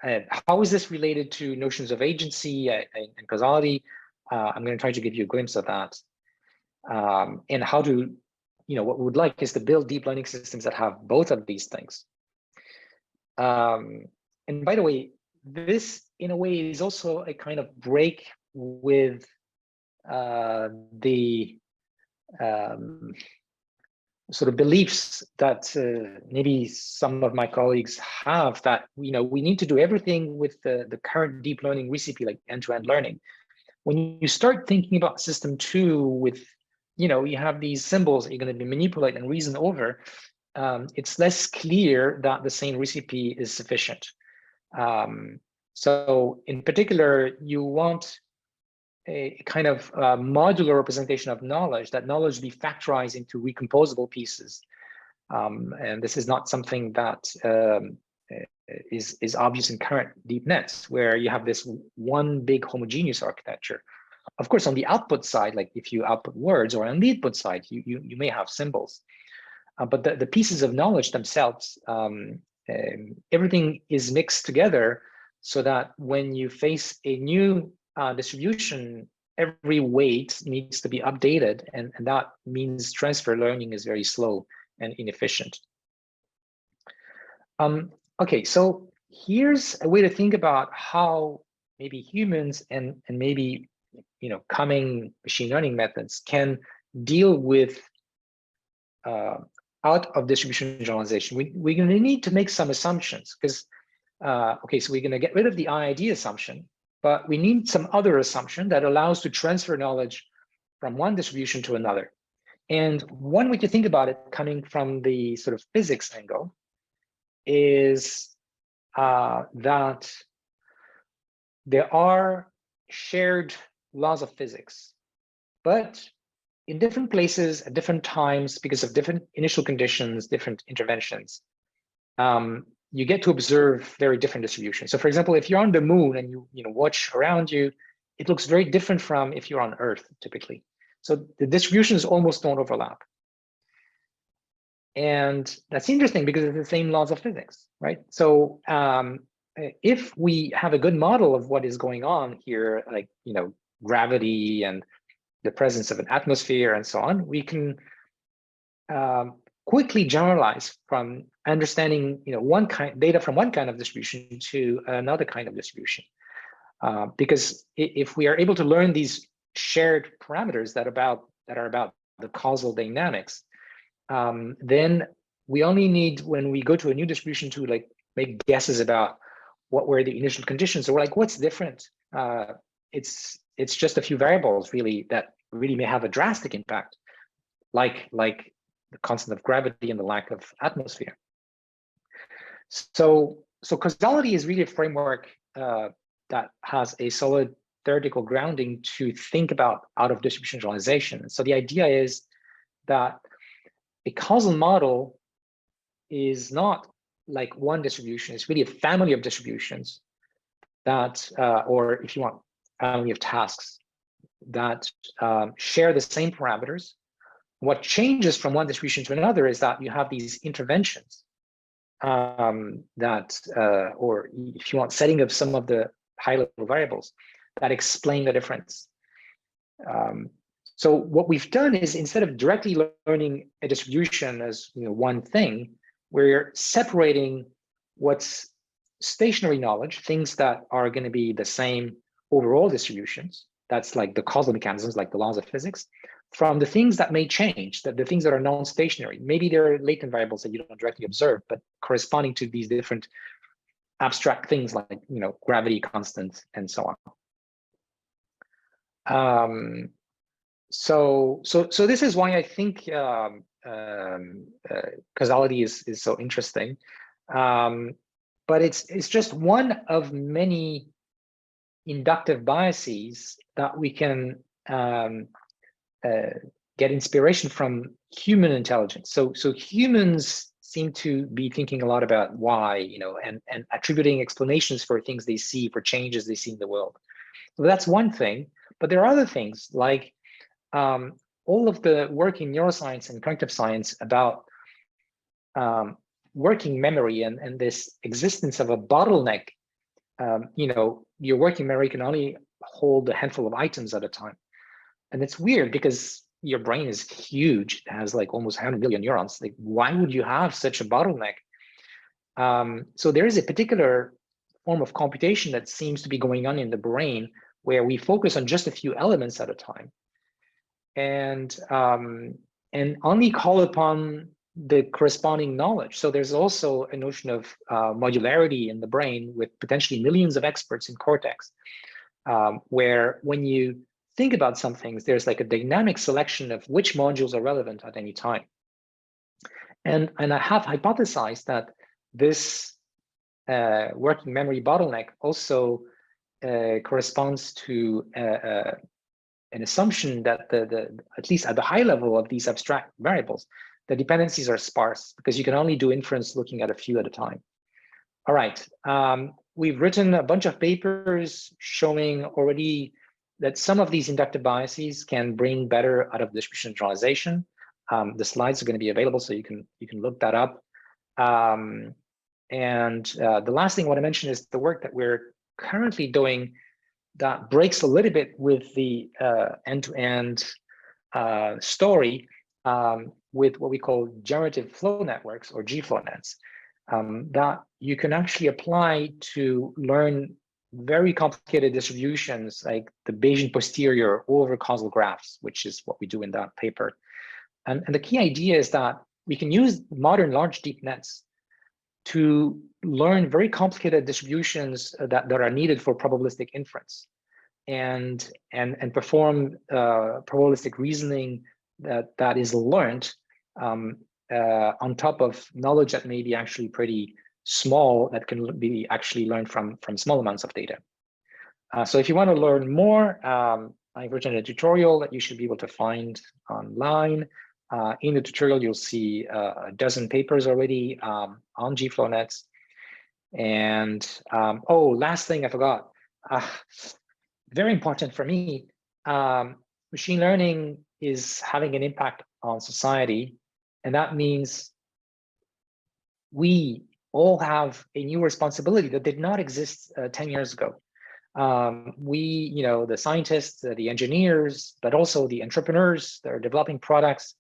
how is this related to notions of agency and causality? I'm going to try to give you a glimpse of that, and how to, what we would like is to build deep learning systems that have both of these things. And by the way, this in a way is also a kind of break with the sort of beliefs that maybe some of my colleagues have, that we need to do everything with the current deep learning recipe, like end-to-end learning. When you start thinking about system 2 with, you have these symbols that you're going to be manipulate and reason over, it's less clear that the same recipe is sufficient. So in particular, you want a kind of modular representation of knowledge, that knowledge be factorized into recomposable pieces. And this is not something that is obvious in current deep nets, where you have this one big homogeneous architecture. Of course, on the output side, like if you output words, or on the input side, you may have symbols. But the pieces of knowledge themselves, everything is mixed together, so that when you face a new distribution, every weight needs to be updated, and that means transfer learning is very slow and inefficient. Okay, so here's a way to think about how maybe humans and maybe coming machine learning methods can deal with out of distribution generalization. We're going to need to make some assumptions because okay, so we're going to get rid of the IID assumption, but we need some other assumption that allows to transfer knowledge from one distribution to another. And one way to think about it, coming from the sort of physics angle, is that there are shared laws of physics, but in different places at different times, because of different initial conditions, different interventions, you get to observe very different distributions. So for example, if you're on the moon and you watch around you, it looks very different from if you're on Earth typically. So the distributions almost don't overlap. And that's interesting because it's the same laws of physics, right? So if we have a good model of what is going on here, like gravity and the presence of an atmosphere and so on, we can quickly generalize from understanding one kind data from one kind of distribution to another kind of distribution. Because if we are able to learn these shared parameters that are about the causal dynamics, then we only need, when we go to a new distribution, to make guesses about what were the initial conditions, or what's different. It's just a few variables really that really may have a drastic impact, like the constant of gravity and the lack of atmosphere. So causality is really a framework that has a solid theoretical grounding to think about out of distribution generalization. So the idea is that a causal model is not like one distribution, it's really a family of distributions that, or if you want, family of tasks that share the same parameters. What changes from one distribution to another is that you have these interventions that, or if you want, setting of some of the high-level variables that explain the difference. So what we've done is, instead of directly learning a distribution as one thing, we're separating what's stationary knowledge, things that are going to be the same overall distributions, that's like the causal mechanisms, like the laws of physics, from the things that may change, the things that are non-stationary. Maybe they're latent variables that you don't directly observe, but corresponding to these different abstract things like gravity constant and so on. So this is why I think causality is so interesting, but it's just one of many inductive biases that we can get inspiration from human intelligence. So humans seem to be thinking a lot about why, and attributing explanations for things they see, for changes they see in the world. So that's one thing, but there are other things like all of the work in neuroscience and cognitive science about working memory and this existence of a bottleneck. Your working memory can only hold a handful of items at a time. And it's weird because your brain is huge. It has almost 100 billion neurons. Why would you have such a bottleneck? So there is a particular form of computation that seems to be going on in the brain where we focus on just a few elements at a time, and only call upon the corresponding knowledge. So there's also a notion of modularity in the brain with potentially millions of experts in cortex, where when you think about some things, there's a dynamic selection of which modules are relevant at any time. And I have hypothesized that this working memory bottleneck also corresponds to an assumption that at least at the high level of these abstract variables, the dependencies are sparse because you can only do inference looking at a few at a time. All right, we've written a bunch of papers showing already that some of these inductive biases can bring better out of distribution generalization. The slides are going to be available, so you can look that up. And the last thing I want to mention is the work that we're currently doing that breaks a little bit with the end-to-end story with what we call generative flow networks, or GFlow nets. that you can actually apply to learn very complicated distributions like the Bayesian posterior over causal graphs, which is what we do in that paper. And the key idea is that we can use modern large deep nets to learn very complicated distributions that are needed for probabilistic inference and perform probabilistic reasoning that is learned on top of knowledge that may be actually pretty small, that can be actually learned from small amounts of data. So if you want to learn more, I've written a tutorial that you should be able to find online. In the tutorial, you'll see a dozen papers already on GFlow nets. And oh, last thing I forgot, very important for me, machine learning is having an impact on society. And that means we all have a new responsibility that did not exist 10 years ago. We, the scientists, the engineers, but also the entrepreneurs that are developing products,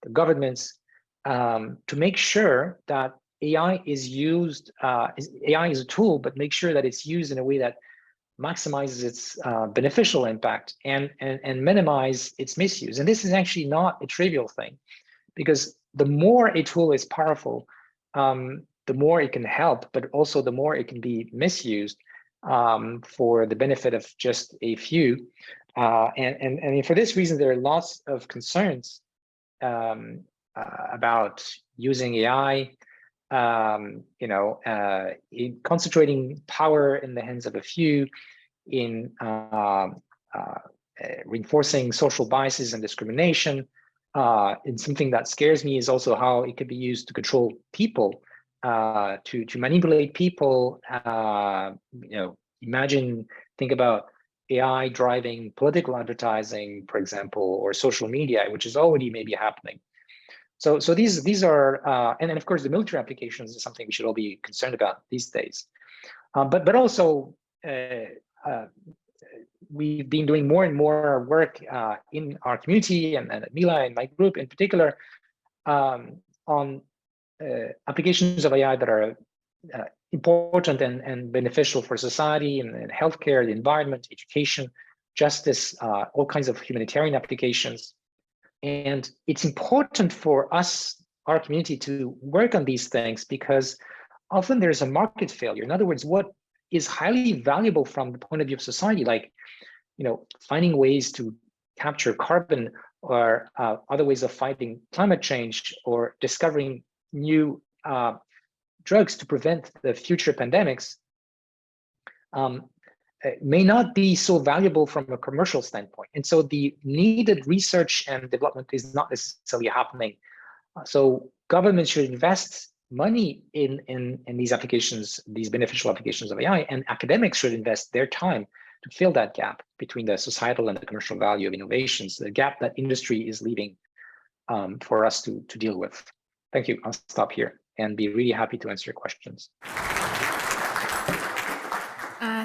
the governments, to make sure that AI is used, AI is a tool, but make sure that it's used in a way that maximizes its beneficial impact and minimize its misuse. And this is actually not a trivial thing, because the more a tool is powerful, the more it can help, but also the more it can be misused for the benefit of just a few. And for this reason, there are lots of concerns about using AI, in concentrating power in the hands of a few, in reinforcing social biases and discrimination. And something that scares me is also how it could be used to control people, to manipulate people. Think about AI driving political advertising, for example, or social media, which is already maybe happening. So these are, and then of course the military applications is something we should all be concerned about these days. But also we've been doing more and more work in our community and at Mila and my group in particular on applications of AI that are important and beneficial for society and healthcare, the environment, education, justice, all kinds of humanitarian applications. And it's important for us, our community, to work on these things because often there's a market failure. In other words, what is highly valuable from the point of view of society, like finding ways to capture carbon or other ways of fighting climate change or discovering new drugs to prevent the future pandemics, may not be so valuable from a commercial standpoint. And so the needed research and development is not necessarily happening. So governments should invest money in these applications, these beneficial applications of AI, and academics should invest their time to fill that gap between the societal and the commercial value of innovations, the gap that industry is leaving for us to deal with. Thank you. I'll stop here and be really happy to answer your questions.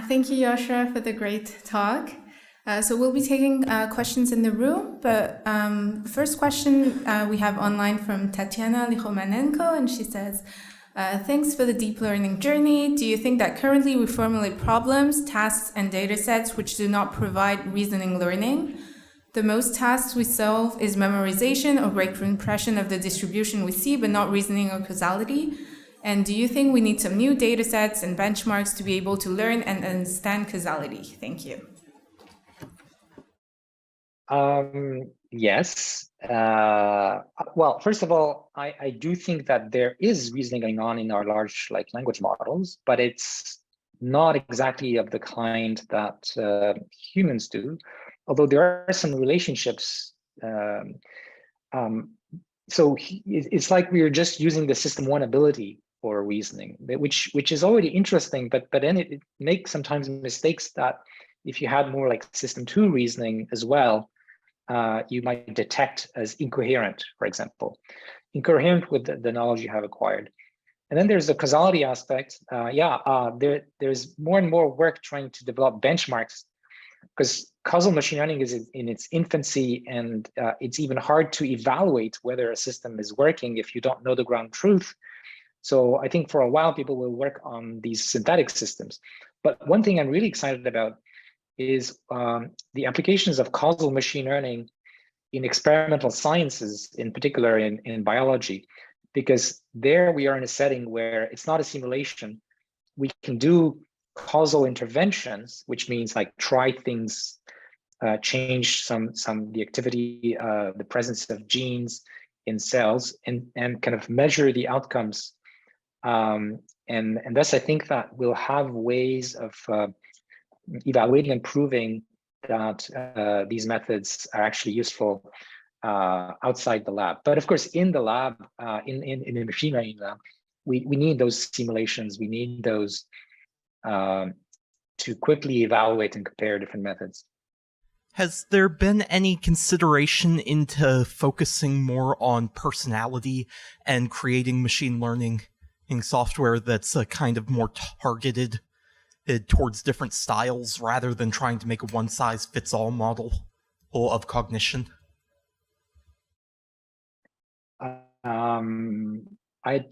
Thank you, Yoshua, for the great talk. So we'll be taking questions in the room, but first question we have online from Tatiana Lihomanenko, and she says, thanks for the deep learning journey. Do you think that currently we formulate problems, tasks, and data sets which do not provide reasoning learning? The most tasks we solve is memorization or great impression of the distribution we see, but not reasoning or causality. And do you think we need some new data sets and benchmarks to be able to learn and understand causality? Thank you. Yes. Well, first of all, I do think that there is reasoning going on in our large language models, but it's not exactly of the kind that humans do, although there are some relationships. So it's like we're just using the system one ability for reasoning, which is already interesting, but then it makes sometimes mistakes that if you had more like system two reasoning as well, you might detect as incoherent, for example, incoherent with the knowledge you have acquired. And then there's the causality aspect. There's more and more work trying to develop benchmarks, because causal machine learning is in its infancy, and it's even hard to evaluate whether a system is working if you don't know the ground truth. So I think for a while, people will work on these synthetic systems. But one thing I'm really excited about is the applications of causal machine learning in experimental sciences, in particular in biology, because there we are in a setting where it's not a simulation. We can do causal interventions, which means like try things, change the activity, the presence of genes in cells, and kind of measure the outcomes. And thus, I think that we'll have ways of evaluating and proving that these methods are actually useful outside the lab. But of course, in the lab, in the machine learning lab, we need those simulations. We need those to quickly evaluate and compare different methods. Has there been any consideration into focusing more on personality and creating machine learning in software that's kind of more targeted towards different styles rather than trying to make a one-size-fits-all model of cognition? I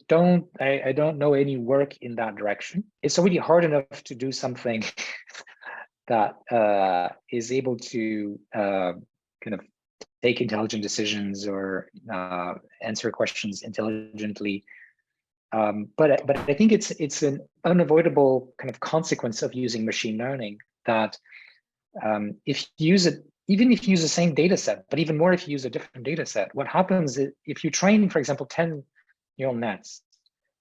don't know any work in that direction. It's already hard enough to do something that is able to kind of take intelligent decisions or answer questions intelligently. But I think it's an unavoidable kind of consequence of using machine learning that if you use it, even if you use the same data set, but even more if you use a different data set, what happens is if you train, for example, 10 neural nets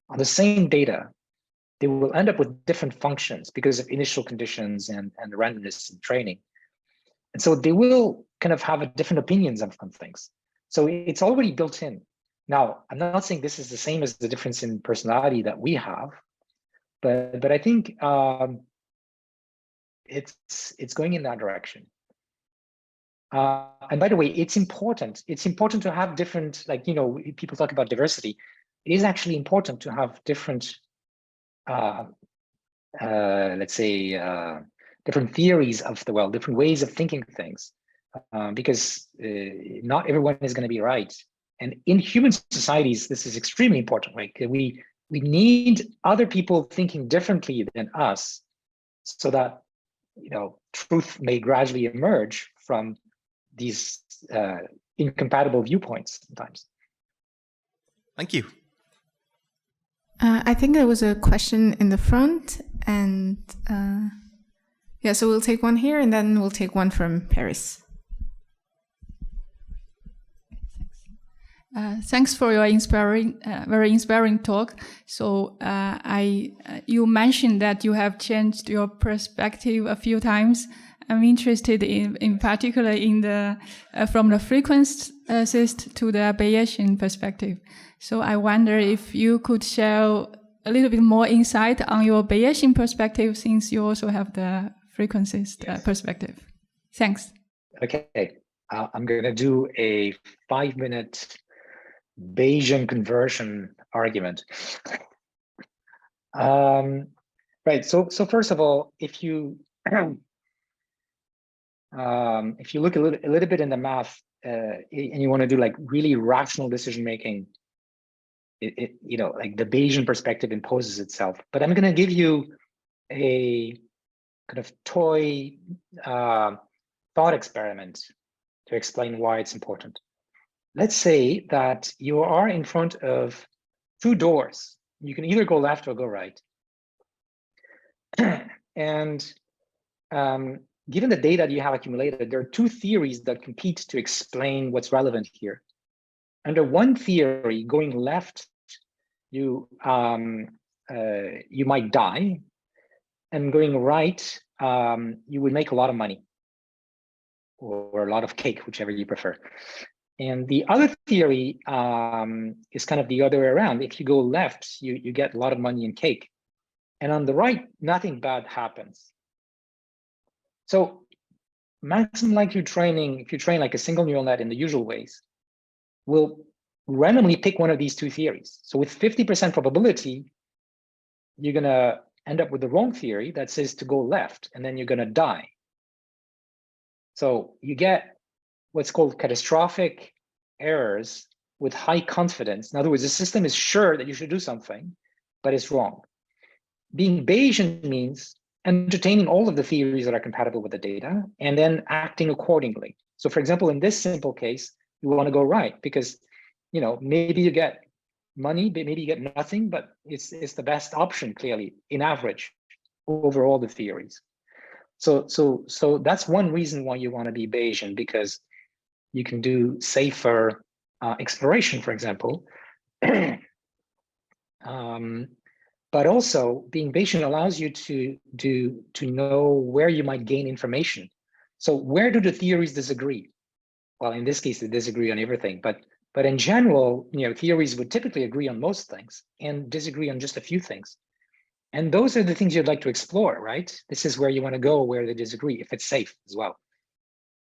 on the same data, they will end up with different functions because of initial conditions and the randomness in training. And so they will kind of have different opinions on things. So it's already built in. Now, I'm not saying this is the same as the difference in personality that we have, but I think it's going in that direction. And by the way, it's important. It's important to have different, like, you know, people talk about diversity. It is actually important to have different, let's say, different theories of the world, different ways of thinking things, because not everyone is going to be right. And in human societies, this is extremely important. Like we need other people thinking differently than us, so that, you know, truth may gradually emerge from these incompatible viewpoints sometimes. Thank you. I think there was a question in the front, and yeah, so we'll take one here, and then we'll take one from Paris. Thanks for your very inspiring talk. So you mentioned that you have changed your perspective a few times. I'm interested in particular in the from the frequencist to the Bayesian perspective. So I wonder if you could share a little bit more insight on your Bayesian perspective, since you also have the frequencist perspective. Thanks. Okay, I'm going to do a 5-minute Bayesian conversion argument. Right. So first of all, if you look a little bit in the math and you want to do like really rational decision making, you know, like the Bayesian perspective imposes itself. But I'm going to give you a kind of toy thought experiment to explain why it's important. Let's say that you are in front of 2 doors. You can either go left or go right. And given the data that you have accumulated, there are 2 theories that compete to explain what's relevant here. Under one theory, going left, you might die, and going right, you would make a lot of money, or a lot of cake, whichever you prefer. And the other theory is kind of the other way around. If you go left, you get a lot of money and cake. And on the right, nothing bad happens. So maximum likelihood training, if you train like a single neural net in the usual ways, will randomly pick one of these 2 theories. So with 50% probability, you're going to end up with the wrong theory that says to go left, and then you're going to die. So you get what's called catastrophic errors with high confidence. In other words, the system is sure that you should do something, but it's wrong. Being Bayesian means entertaining all of the theories that are compatible with the data and then acting accordingly. So for example, in this simple case, you want to go right because, you know, maybe you get money, but maybe you get nothing, but it's the best option, clearly, in average over all the theories. So that's one reason why you want to be Bayesian, because you can do safer exploration, for example. But also being Bayesian allows you to know where you might gain information. So where do the theories disagree? Well, in this case, they disagree on everything, but in general, you know, theories would typically agree on most things and disagree on just a few things. And those are the things you'd like to explore, right? This is where you want to go, where they disagree, if it's safe as well.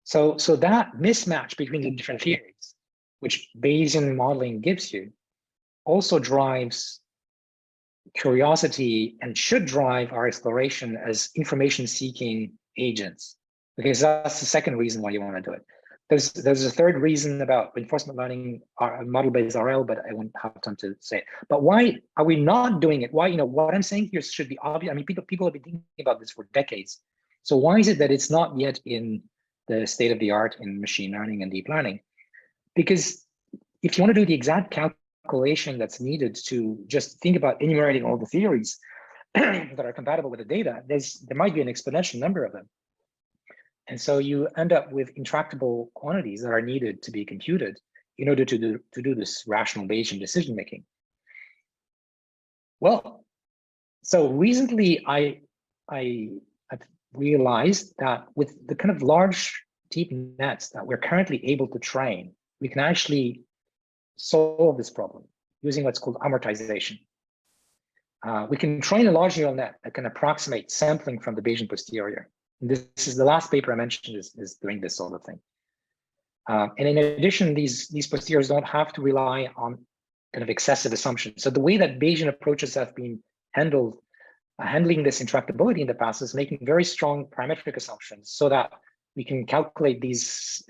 So that mismatch between the different theories, which Bayesian modeling gives you, also drives curiosity and should drive our exploration as information-seeking agents, because that's the second reason why you want to do it. There's a third reason about reinforcement learning, model-based RL, but I won't have time to say it. But why are we not doing it? Why, you know, what I'm saying here should be obvious. I mean, people have been thinking about this for decades. So why is it that it's not yet in the state of the art in machine learning and deep learning? Because if you want to do the exact calculation that's needed to just think about enumerating all the theories that are compatible with the data, there might be an exponential number of them. And so you end up with intractable quantities that are needed to be computed in order to do this rational Bayesian decision making. Well, so recently I've realized that with the kind of large deep nets that we're currently able to train, we can actually solve this problem using what's called amortization. We can train a large neural net that can approximate sampling from the Bayesian posterior. And this is the last paper I mentioned is doing this sort of thing. And in addition, these posteriors don't have to rely on kind of excessive assumptions. So the way that Bayesian approaches have been handling this intractability in the past is making very strong parametric assumptions so that we can calculate these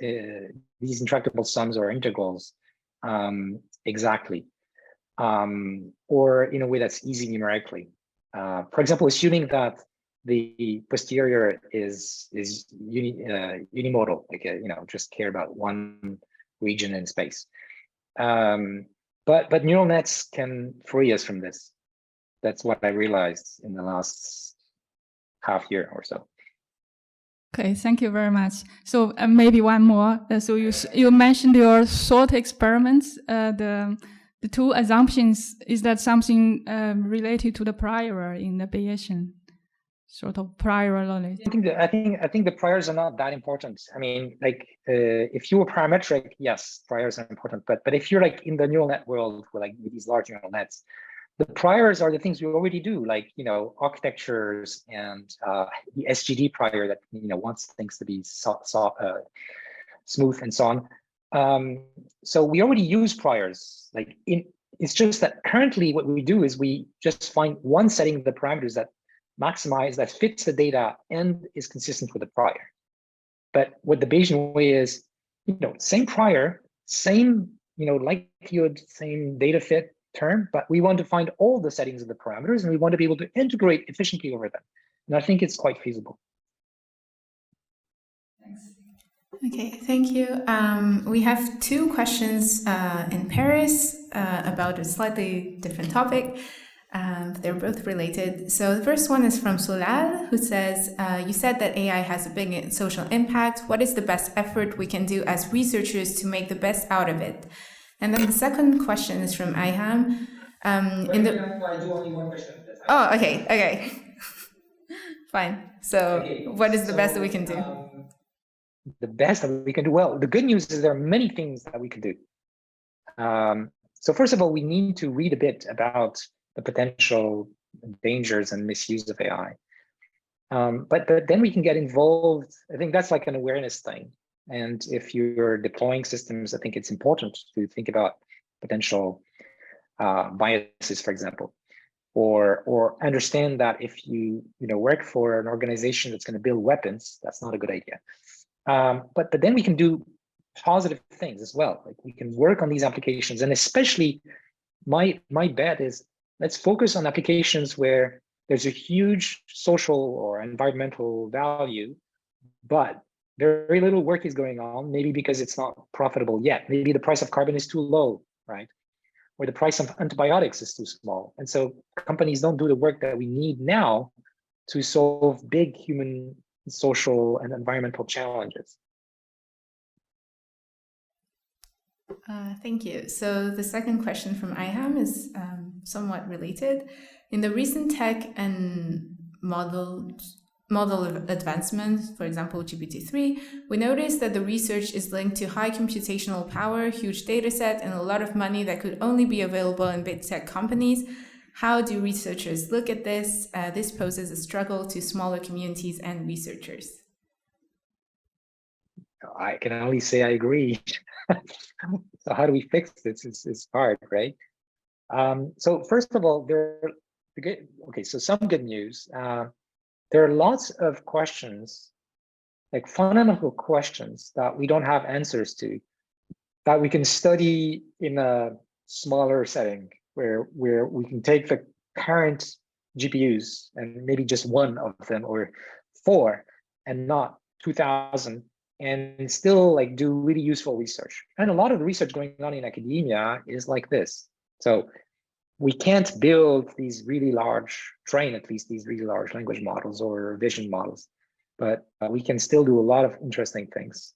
intractable sums or integrals exactly, or in a way that's easy numerically. For example, assuming that the posterior is unimodal, like you know, just care about one region in space. But neural nets can free us from this. That's what I realized in the last half year or so. Okay, thank you very much. So maybe one more. So you mentioned your thought experiments. The two assumptions, is that something related to the prior in the Bayesian? Sort of prior knowledge. I think the priors are not that important. I mean, like if you were parametric, yes, priors are important. But if you're like in the neural net world, with like these large neural nets, the priors are the things we already do, like you know, architectures and the SGD prior that you know wants things to be smooth and so on. So we already use priors. Like it's just that currently what we do is we just find one setting of the parameters that fits the data and is consistent with the prior. But what the Bayesian way is, you know, same prior, same, you know, likelihood, same data fit term, but we want to find all the settings of the parameters and we want to be able to integrate efficiently over them. And I think it's quite feasible. Thanks. Okay, thank you. We have two questions in Paris about a slightly different topic. They're both related. So the first one is from Solal, who says, you said that AI has a big social impact. What is the best effort we can do as researchers to make the best out of it? And then the second question is from Iham. I do only one question at a time. Oh, okay. Fine. So okay, what is the best that we can do? The best that we can do? Well, the good news is there are many things that we can do. So first of all, we need to read a bit about the potential dangers and misuse of AI. But then we can get involved. I think that's like an awareness thing. And if you're deploying systems, I think it's important to think about potential biases, for example, or understand that if you work for an organization that's going to build weapons, that's not a good idea. But then we can do positive things as well. Like we can work on these applications, and especially my bet is let's focus on applications where there's a huge social or environmental value, but very little work is going on, maybe because it's not profitable yet. Maybe the price of carbon is too low, right? Or the price of antibiotics is too small. And so companies don't do the work that we need now to solve big human, social, and environmental challenges. Thank you. So the second question from IHAM is somewhat related. In the recent tech and model advancements, for example, GPT-3, we noticed that the research is linked to high computational power, huge data set, and a lot of money that could only be available in big tech companies. How do researchers look at this? This poses a struggle to smaller communities and researchers. I can only say I agree. So how do we fix this? It's hard, right? So first of all, so some good news. There are lots of questions, like fundamental questions that we don't have answers to, that we can study in a smaller setting where we can take the current GPUs and maybe just one of them or 4 and not 2,000, and still like do really useful research. And a lot of the research going on in academia is like this. So we can't build these really large, train at least these really large language models or vision models, but we can still do a lot of interesting things.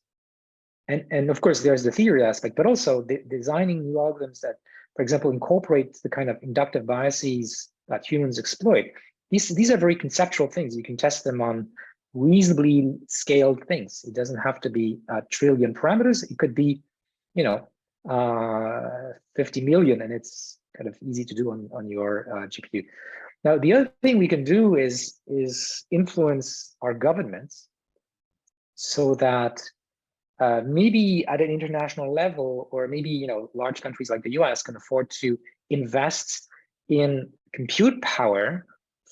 And of course, there's the theory aspect, but also designing new algorithms that, for example, incorporate the kind of inductive biases that humans exploit. These are very conceptual things. You can test them on reasonably scaled things. It doesn't have to be a trillion parameters. It could be, 50 million, and it's kind of easy to do on your GPU. Now, the other thing we can do is influence our governments so that maybe at an international level, or maybe large countries like the US can afford to invest in compute power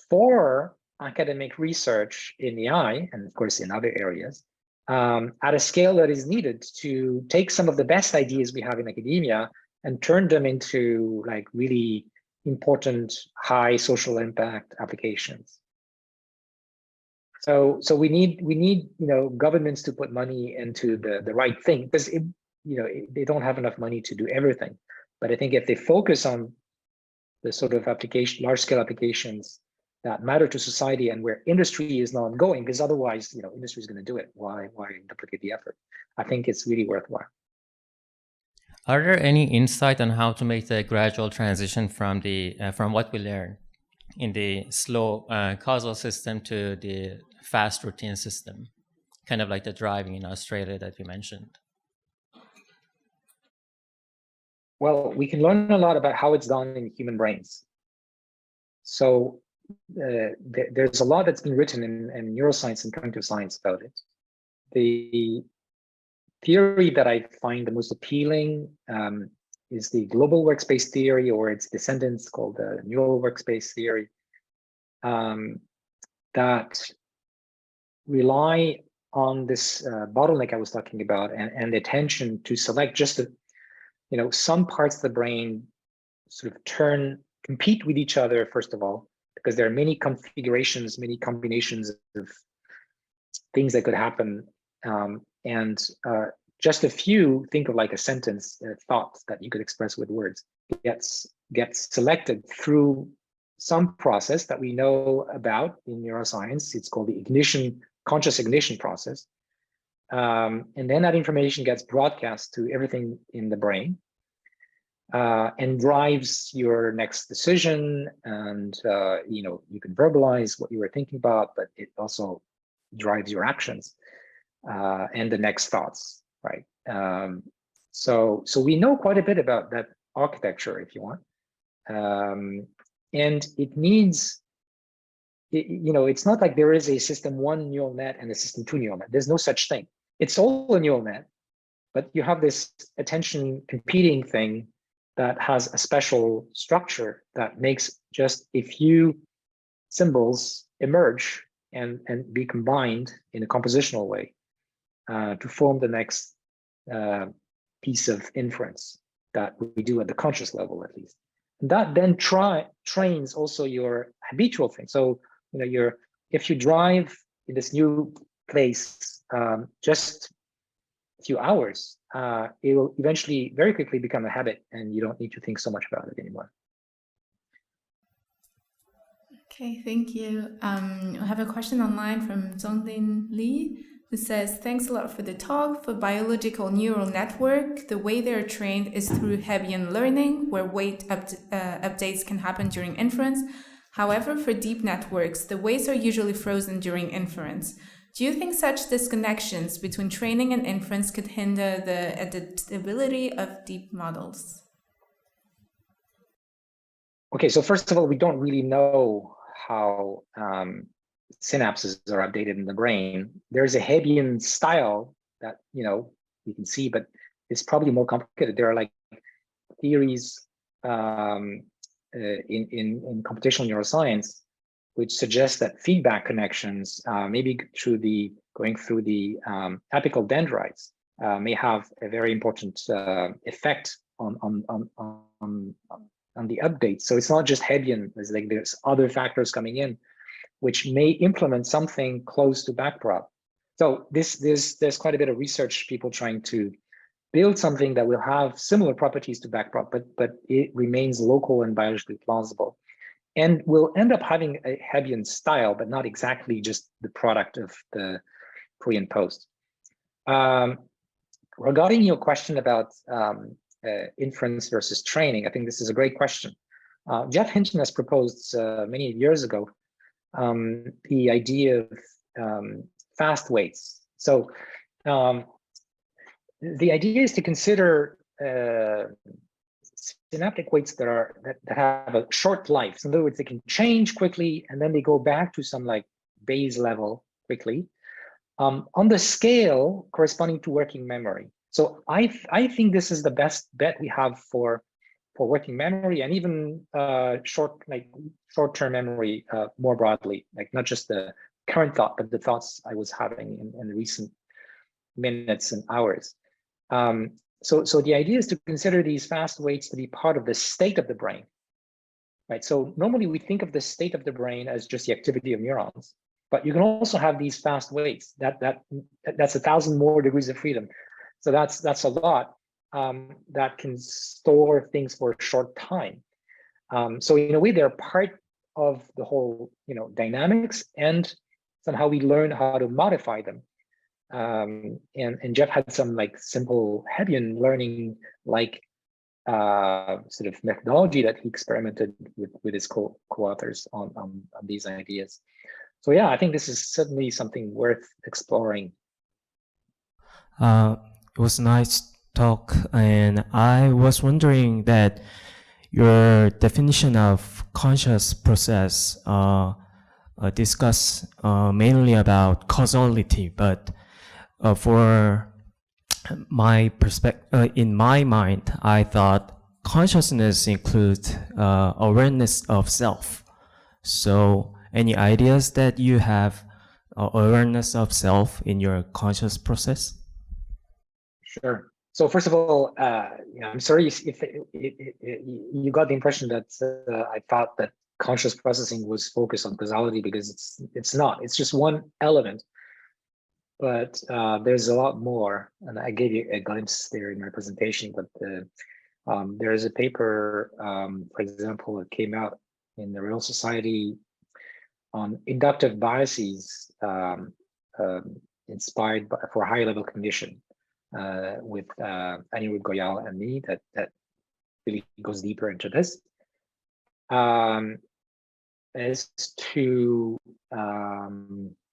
for academic research in AI, and of course in other areas, at a scale that is needed to take some of the best ideas we have in academia and turn them into like really important high social impact applications. So we need governments to put money into the right thing, because they don't have enough money to do everything. But I think if they focus on the sort of large scale applications that matter to society and where industry is not going, because otherwise industry is going to do it. Why duplicate the effort? I think it's really worthwhile. Are there any insight on how to make the gradual transition from what we learn in the slow causal system to the fast routine system, kind of like the driving in Australia that we mentioned? Well, we can learn a lot about how it's done in human brains. So there's a lot that's been written in neuroscience and cognitive science about it. The theory that I find the most appealing is the global workspace theory, or its descendants called the neural workspace theory, that rely on this bottleneck I was talking about, and attention to select just some parts of the brain sort of compete with each other, first of all, because there are many configurations, many combinations of things that could happen. And just a few, think of like a sentence, thoughts that you could express with words, gets selected through some process that we know about in neuroscience. It's called the conscious ignition process. And then that information gets broadcast to everything in the brain and drives your next decision. And you can verbalize what you were thinking about, but it also drives your actions and the next thoughts, right? So we know quite a bit about that architecture, if you want. And it needs, it's not like there is a system 1 neural net and a system 2 neural net. There's no such thing. It's all a neural net, but you have this attention competing thing that has a special structure that makes just a few symbols emerge and be combined in a compositional way to form the next piece of inference that we do at the conscious level, at least. And that then trains also your habitual thing. So, if you drive in this new place just a few hours, it will eventually very quickly become a habit, and you don't need to think so much about it anymore. Okay, thank you. I have a question online from Zonglin Li, who says, thanks a lot for the talk. For biological neural network, the way they're trained is through Hebbian learning, where weight updates can happen during inference. However, for deep networks, the weights are usually frozen during inference. Do you think such disconnections between training and inference could hinder the adaptability of deep models? Okay, so first of all, we don't really know how synapses are updated in the brain. There's a Hebbian style that we can see, but it's probably more complicated. There are like theories in computational neuroscience which suggest that feedback connections, maybe going through the apical dendrites, may have a very important effect on the update. So it's not just Hebbian. There's other factors coming in which may implement something close to backprop. So there's quite a bit of research, people trying to build something that will have similar properties to backprop, but it remains local and biologically plausible. And we'll end up having a Hebbian style, but not exactly just the product of the pre and post. Regarding your question about inference versus training, I think this is a great question. Jeff Hinton has proposed many years ago the idea of fast weights. So the idea is to consider synaptic weights that have a short life. So in other words, they can change quickly and then they go back to some like base level quickly on the scale corresponding to working memory. So I think this is the best bet we have for working memory, and even short-term memory more broadly, like not just the current thought, but the thoughts I was having in recent minutes and hours. So the idea is to consider these fast weights to be part of the state of the brain, right? So normally we think of the state of the brain as just the activity of neurons, but you can also have these fast weights. That's 1,000 more degrees of freedom. So that's a lot that can store things for a short time. So in a way, they're part of the whole dynamics, and somehow we learn how to modify them. And Jeff had some like simple Hebbian learning sort of methodology that he experimented with his co-authors on these ideas. So yeah, I think this is certainly something worth exploring. It was a nice talk, and I was wondering that your definition of conscious process discuss mainly about causality, but for my perspective, in my mind, I thought consciousness includes awareness of self. So any ideas that you have awareness of self in your conscious process? Sure. So first of all, I'm sorry if you got the impression that I thought that conscious processing was focused on causality, because it's not. It's just one element. But there's a lot more, and I gave you a glimpse there in my presentation. But there is a paper, for example, that came out in the Real Society on inductive biases inspired for high-level cognition with Anirudh Goyal and me. That really goes deeper into this. As to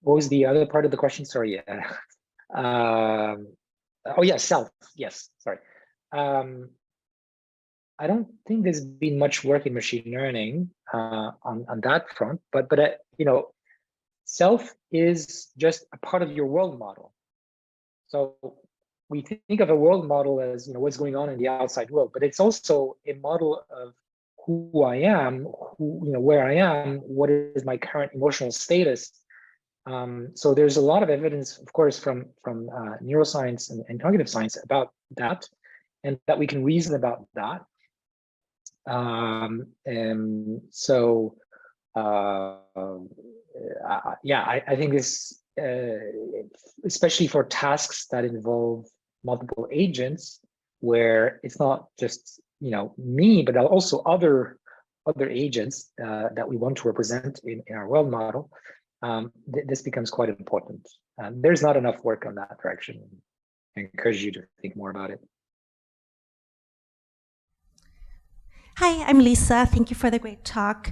what was the other part of the question? Sorry. Oh yeah, self. Yes, sorry. I don't think there's been much work in machine learning on that front, but self is just a part of your world model. So we think of a world model as what's going on in the outside world, but it's also a model of who I am, where I am, what is my current emotional status, So there's a lot of evidence, of course, from neuroscience and cognitive science about that, and that we can reason about that. I think this, especially for tasks that involve multiple agents, where it's not just me, but also other agents that we want to represent in our world model. This becomes quite important. There's not enough work on that direction. I encourage you to think more about it. Hi, I'm Lisa. Thank you for the great talk.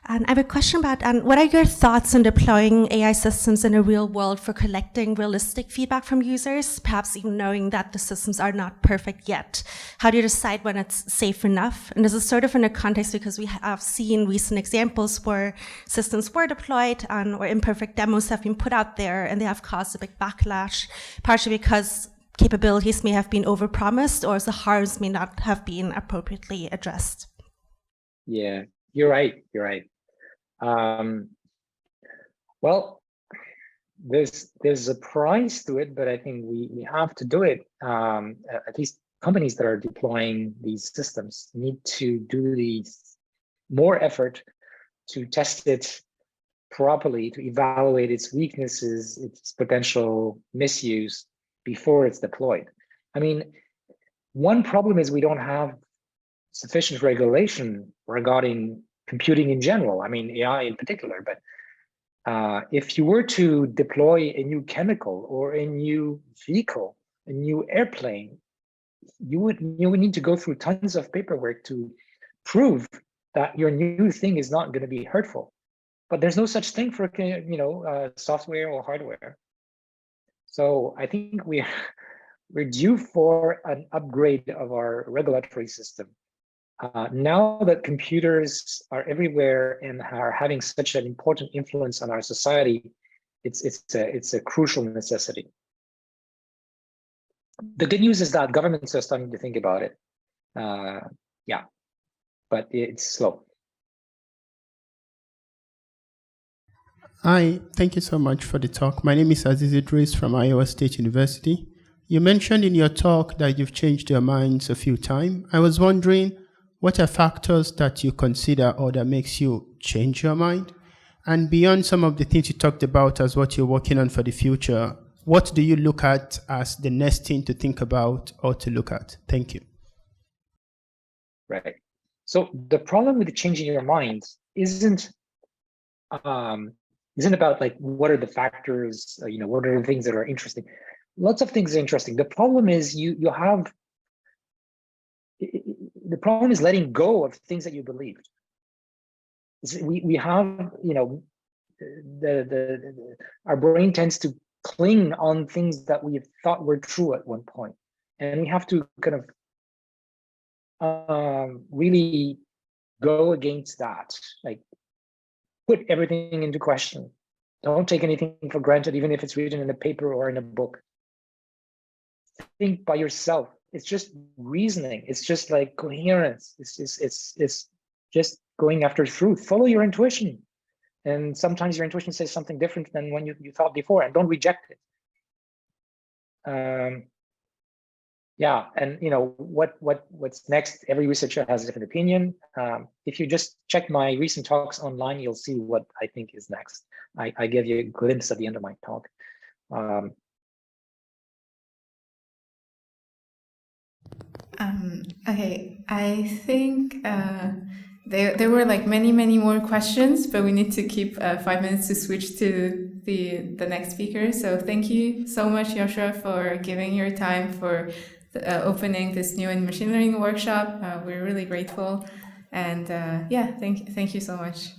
And I have a question about what are your thoughts on deploying AI systems in a real world for collecting realistic feedback from users, perhaps even knowing that the systems are not perfect yet? How do you decide when it's safe enough? And this is sort of in a context because we have seen recent examples where systems were deployed or imperfect demos have been put out there and they have caused a big backlash, partially because capabilities may have been overpromised or the harms may not have been appropriately addressed. Yeah, you're right. You're right. Well, there's a price to it, but I think we have to do it. At least companies that are deploying these systems need to do more effort to test it properly, to evaluate its weaknesses, its potential misuse before it's deployed. I mean, one problem is we don't have sufficient regulation regarding computing in general. I mean, AI in particular, but if you were to deploy a new chemical or a new vehicle, a new airplane, you would need to go through tons of paperwork to prove that your new thing is not going to be hurtful. But there's no such thing for software or hardware. So I think we're due for an upgrade of our regulatory system. Now that computers are everywhere and are having such an important influence on our society, it's a crucial necessity. The good news is that governments are starting to think about it. Yeah, but it's slow. Hi, thank you so much for the talk. My name is Aziz Idris from Iowa State University. You mentioned in your talk that you've changed your minds a few times. I was wondering, what are factors that you consider or that makes you change your mind? And beyond some of the things you talked about as what you're working on for the future, what do you look at as the next thing to think about or to look at? Thank you. Right. So the problem with changing your mind isn't about like what are the factors, what are the things that are interesting. Lots of things are interesting. The problem is the problem is letting go of things that you believed. We have, our brain tends to cling on things that we thought were true at one point, and we have to kind of really go against that. Like, put everything into question. Don't take anything for granted, even if it's written in a paper or in a book. Think by yourself. It's just reasoning. It's just like coherence. It's just going after truth. Follow your intuition. And sometimes your intuition says something different than when you thought before, and don't reject it. Yeah, and what's next? Every researcher has a different opinion. If you just check my recent talks online, you'll see what I think is next. I gave you a glimpse at the end of my talk. Okay, I think there were like many more questions, but we need to keep 5 minutes to switch to the next speaker. So thank you so much, Yoshua, for giving your time for opening this new in machine learning workshop. We're really grateful, and yeah, thank you so much.